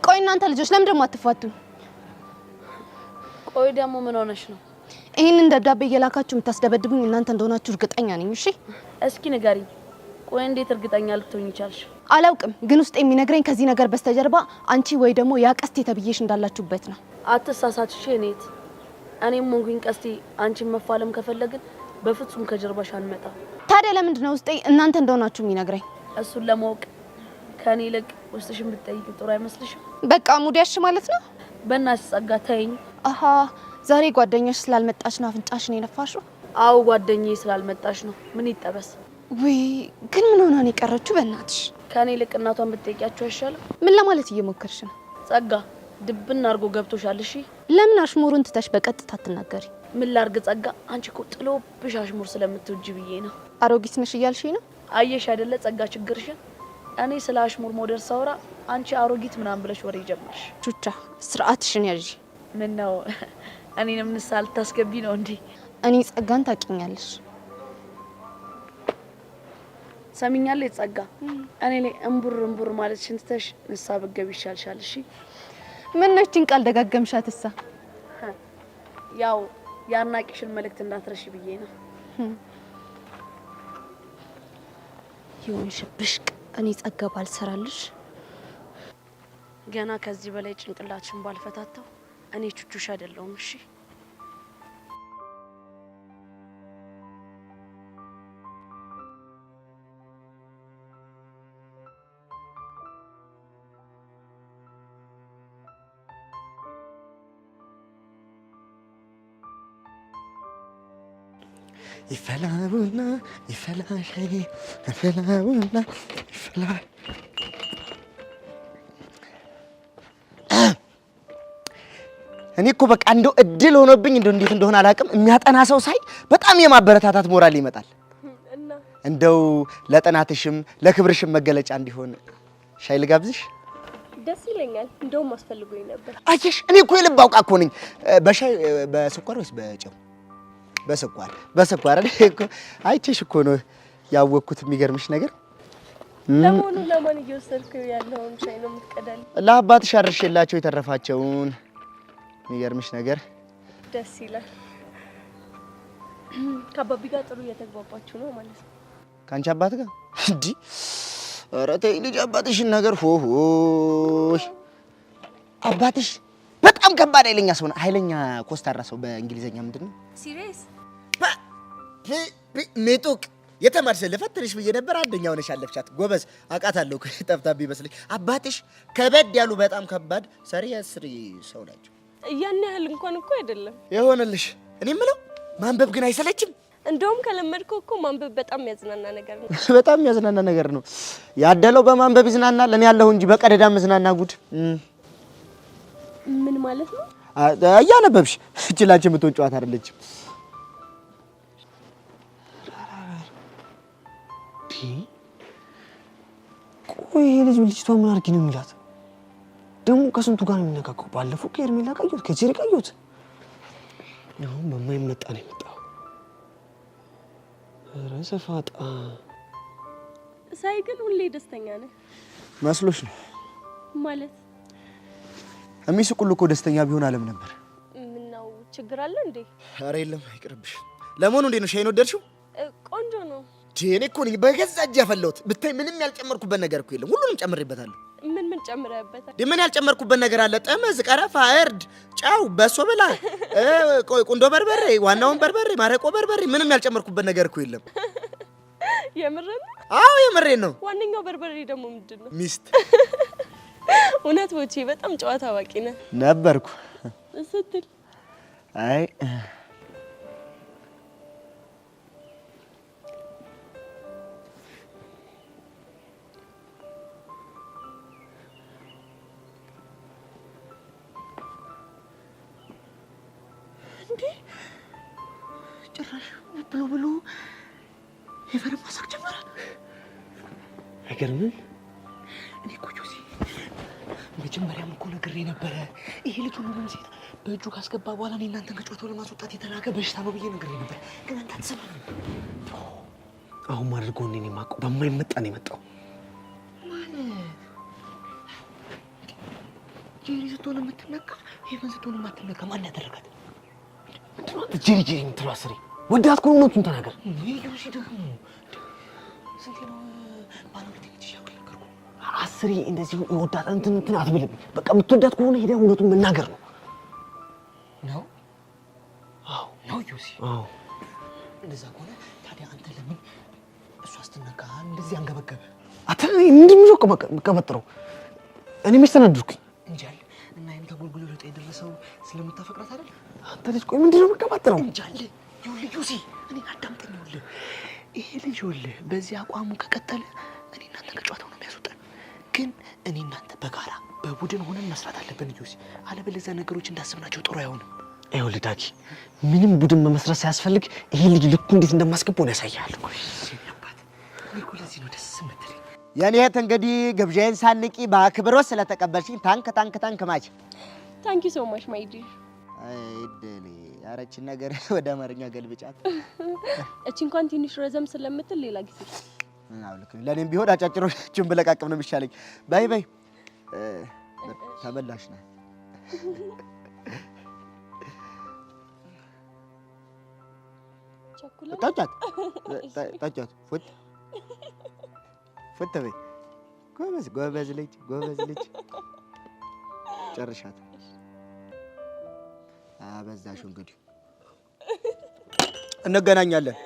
ቆይ እናንተ ልጆች ለምን ደሞ አትፋቱ? ቆይ ደሞ ምን ሆነሽ ነው? ይሄንን ደብዳቤ እየላካችሁ የምታስደበድቡኝ እናንተ እንደሆናችሁ እርግጠኛ ነኝ። እሺ እስኪ ንገሪኝ። ቆይ እንዴት እርግጠኛ ልትሆኚ ቻልሽ? አላውቅም፣ ግን ውስጥ የሚነግረኝ ከዚህ ነገር በስተጀርባ አንቺ ወይ ደግሞ ያ ቀስቴ ተብዬሽ እንዳላችሁበት ነው። አትሳሳች እኔት። እኔም ሞንኩኝ ቀስቴ አንቺን መፋለም ከፈለግን በፍጹም ከጀርባሽ አንመጣ። ታዲያ ለምንድን ነው ውስጤ እናንተ እንደሆናችሁ የሚነግረኝ? እሱን ለማወቅ ከኔ ይልቅ ውስጥሽን ብትጠይቂ ጥሩ አይመስልሽም? በቃ ሙዲያሽ ማለት ነው። በእናትሽ ጸጋ ተይኝ። አሃ ዛሬ ጓደኛሽ ስላልመጣሽ ነው አፍንጫሽን የነፋሽው? አዎ ጓደኛዬ ስላልመጣሽ ነው። ምን ይጠበስ? ወይ ግን ምን ሆነ ነው የቀረችው? በእናትሽ ከኔ ይልቅ እናቷን ብትጠይቂያቸው አይሻልም? ምን ለማለት እየሞከርሽ ነው? ጸጋ ድብን አድርጎ ገብቶሻል። እሺ ለምን አሽሙሩን ትተሽ በቀጥታ አትናገሪ? ምን ላርግ ጸጋ፣ አንቺ እኮ ጥሎብሽ አሽሙር ስለምትወጂ ብዬ ነው። አሮጊት ነሽ እያልሽኝ ነው? አየሽ አይደለ ጸጋ ችግርሽን። እኔ ስለ አሽሙር ሞደር ሳውራ አንቺ አሮጊት ምናምን ብለሽ ወሬ ጀመርሽ። ቹቻ ስርዓትሽን ያዢ። ምን ነው እኔንም ንስሓ ልታስገቢ ነው እንዴ? እኔ ጸጋን ታውቂኛለሽ። ሰሚኛለሽ ጸጋ፣ እኔ ላይ እምቡር ማለት ሽንትተሽ ንስሓ ብትገቢ ይሻልሻል። እሺ ምን ነው እቺን ቃል ደጋገምሻትሳ? ያው ያናቂሽን መልእክት እንዳትረሺ ብዬ ነው። ይሁንሽ ብሽቅ። እኔ ጸጋ ባልሰራልሽ ገና ከዚህ በላይ ጭንቅላትሽን ባልፈታተው እኔ ቹቹሽ አይደለሁም። እሺ ይፈላቡና ይፈላሽ ይፈላቡና ይፈላ እኔ እኮ በቃ እንደው እድል ሆኖብኝ እንደው እንዴት እንደሆነ አላውቅም። የሚያጠና ሰው ሳይ በጣም የማበረታታት ሞራል ይመጣል። እንደው ለጥናትሽም ለክብርሽም መገለጫ እንዲሆን ሻይ ልጋብዝሽ? ደስ ይለኛል። እንደውም አስፈልጎኝ ነበር። አየሽ እኔ እኮ የልብ አውቃ እኮ ነኝ። በሻይ በስኳር ወይስ በጨው? በስኳር እኮ አይቼሽ እኮ ነው ያወቅኩት። የሚገርምሽ ነገር ለሞኑ ለማን እየወሰድኩ ያለውን ሻይ ነው የምትቀዳልኝ? ለአባትሽ አርሼላቸው የተረፋቸውን። የሚገርምሽ ነገር ደስ ይላል። ከአባቢ ጋር ጥሩ እየተግባባችሁ ነው ማለት ነው? ከአንቺ አባት ጋር እንዲ? ኧረ ተይ ልጅ አባትሽን ነገር ሆሆይ። አባትሽ በጣም ከባድ ኃይለኛ ሰው ነው። ኃይለኛ ኮስታራ ሰው በእንግሊዘኛ ምንድን ነው? ሲሪየስ ሜጦቅ የተማርሽ ልፈትንሽ ብዬ ነበር። አንደኛው ነሽ አለፍሻት። ጎበዝ አውቃታለሁ። ጠፍታብኝ ይመስልሽ። አባትሽ ከበድ ያሉ በጣም ከባድ ሰሪየስ ሰው ናቸው። ያን ያህል እንኳን እኮ አይደለም ይሆንልሽ። እኔ የምለው ማንበብ ግን አይሰለችም? እንደውም ከለመድከው እኮ ማንበብ በጣም ያዝናና ነገር ነው። በጣም ያዝናና ነገር ነው። ያደለው በማንበብ ይዝናናል። እኔ ያለሁ እንጂ በቀደዳ መዝናና ጉድ። ምን ማለት ነው? እያነበብሽ እችላችሁ የምትሆን ጨዋታ አይደለችም። ቆይ ልጅ ልጅቷ ምን አድርጊ ነው የሚላት? ደግሞ ከስንቱ ጋር ነው የሚነካከው? ባለፈው ከኤርሜላ ቀየሁት፣ ከጄሪ ቀየሁት። አሁን በማይመጣ ነው የመጣው። ኧረ ሰፋጣ ሳይ ግን ሁሌ ደስተኛ ነህ መስሎሽ ነው ማለት? የሚስቁል እኮ ደስተኛ ቢሆን አለም ነበር። ምነው ችግር አለ እንዴ? ኧረ የለም አይቅርብሽ። ለመሆኑ እንዴት ነው ሻይን ወደድሽው? ቆንጆ ነው። እኔ እኮ ነኝ በገዛ እጄ ያፈላሁት። ብታይ ምንም ያልጨመርኩበት ነገር እኮ የለም። ሁሉንም ጨምሬበታለሁ። ምን ጨምረህበታል? ምን ያልጨመርኩበት ነገር አለ? ጠመዝ፣ ቀረፋ፣ እርድ፣ ጫው፣ በሶ ብላ፣ ቁንዶ በርበሬ፣ ዋናውን በርበሬ፣ ማረቆ በርበሬ፣ ምንም ያልጨመርኩበት ነገር እኮ የለም። የምሬን? አዎ የምሬን ነው። ዋነኛው በርበሬ ደግሞ ምንድን ነው? ሚስት። እውነት ቦቼ በጣም ጨዋታ አዋቂ ነህ ነበርኩ ስትል አይ ጭራሽ ብሎ የፈረም ማሳቅ ጀመረ። አይገርምም? እኔ እኮ ጆሲ መጀመሪያም እኮ ነግሬ ነበረ። ይሄ ልጅ ሁሉንም ሴት በእጁ ካስገባ በኋላ እኔ እናንተን ከጨዋታው ለማስወጣት የተላከ በሽታ ነው ብዬ ነግሬ ነበር። ግን አንተ አትሰማም። አሁን ማድርገው እኔ የማውቀው በማይመጣ ነው የመጣው ማለት ጄሪ ስትሆን የምትነካ ሄቨን ስትሆን የማትነካ ማን ያደረጋት? ጄሪ የምትለው አስሬ ወዳት ከሆነ እውነቱን ተናገር። ዩሲ ደግሞ ስንቴ ነው ባለቤት ነገርኩህ። አስሬ እንደዚህ ወዳት እንትን አትበልም። በቃ የምትወዳት ከሆነ ሄደህ እውነቱን መናገር ነው። ነው ዩሲ። እንደዛ ከሆነ ታዲያ አንተ ለምን እሷ ስትነካ እንደዚህ አንገበገበ? አንተ ምንድነው ቀበጥረው? እኔ መች ተናደድኩኝ እንጂ አለ እና ይሄም ተጎልጉሎ ለጤ የደረሰው ስለምታፈቅራት አይደል? አንተ ልጅ ቆይ ምንድነው መቀባጥረው? እንጂ አለ ይኸውልህ ዩሲ፣ እኔ አዳምጠኝ። ይኸውልህ ይሄ ልጅ ይኸውልህ በዚህ አቋሙ ከቀጠለ እኔ እናንተ ከጨዋታው ነው የሚያስወጣን። ግን እኔ እናንተ በጋራ በቡድን ሆነን መስራት አለብን ዩሲ። አለበለዚያ ነገሮች እንዳስብናቸው ጥሩ አይሆንም። ይኸውልህ ዳጊ፣ ምንም ቡድን መመስረት ሳያስፈልግ ይሄ ልጅ ልኩ እንዴት እንደማስገባው ነው ያሳያል። እኔ እኮ ለዚህ ነው ደስ የምትለኝ። የኔ እህት እንግዲህ ግብዣዬን ሳንቂ በአክብሮት ስለተቀበልሽኝ ታንክ ማች። ታንክ ዩ ሶ ማች ማይ ዲር። አይደል ያረችን ነገር ወደ አማርኛ ገልብጫት። እቺ እንኳን ትንሽ ረዘም ስለምትል ሌላ ጊዜ ልክ ለኔም ቢሆን አጫጭሮችን ብለቃቅም ነው የሚሻለኝ። ባይ ባይ። ተበላሽ ነህ። ጠጫት ፉት በይ። ጎበዝ ልጅ ጨርሻት። አበዛሽው። እንግዲህ እንገናኛለን።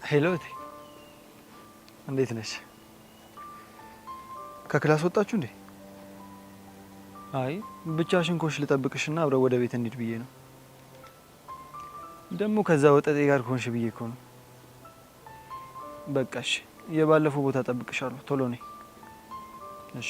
ሄሎ እቴ፣ እንዴት ነሽ? ከክላስ ወጣችሁ እንዴ? አይ ብቻሽን ኮሽ ልጠብቅሽና አብረን ወደ ቤት እንሂድ ብዬ ነው። ደግሞ ከዛ ወጠጤ ጋር ኮንሽ ብዬ እኮ ነው። በቃ እሺ፣ የባለፈው ቦታ ጠብቅሻለሁ። ቶሎ ነይ። እሺ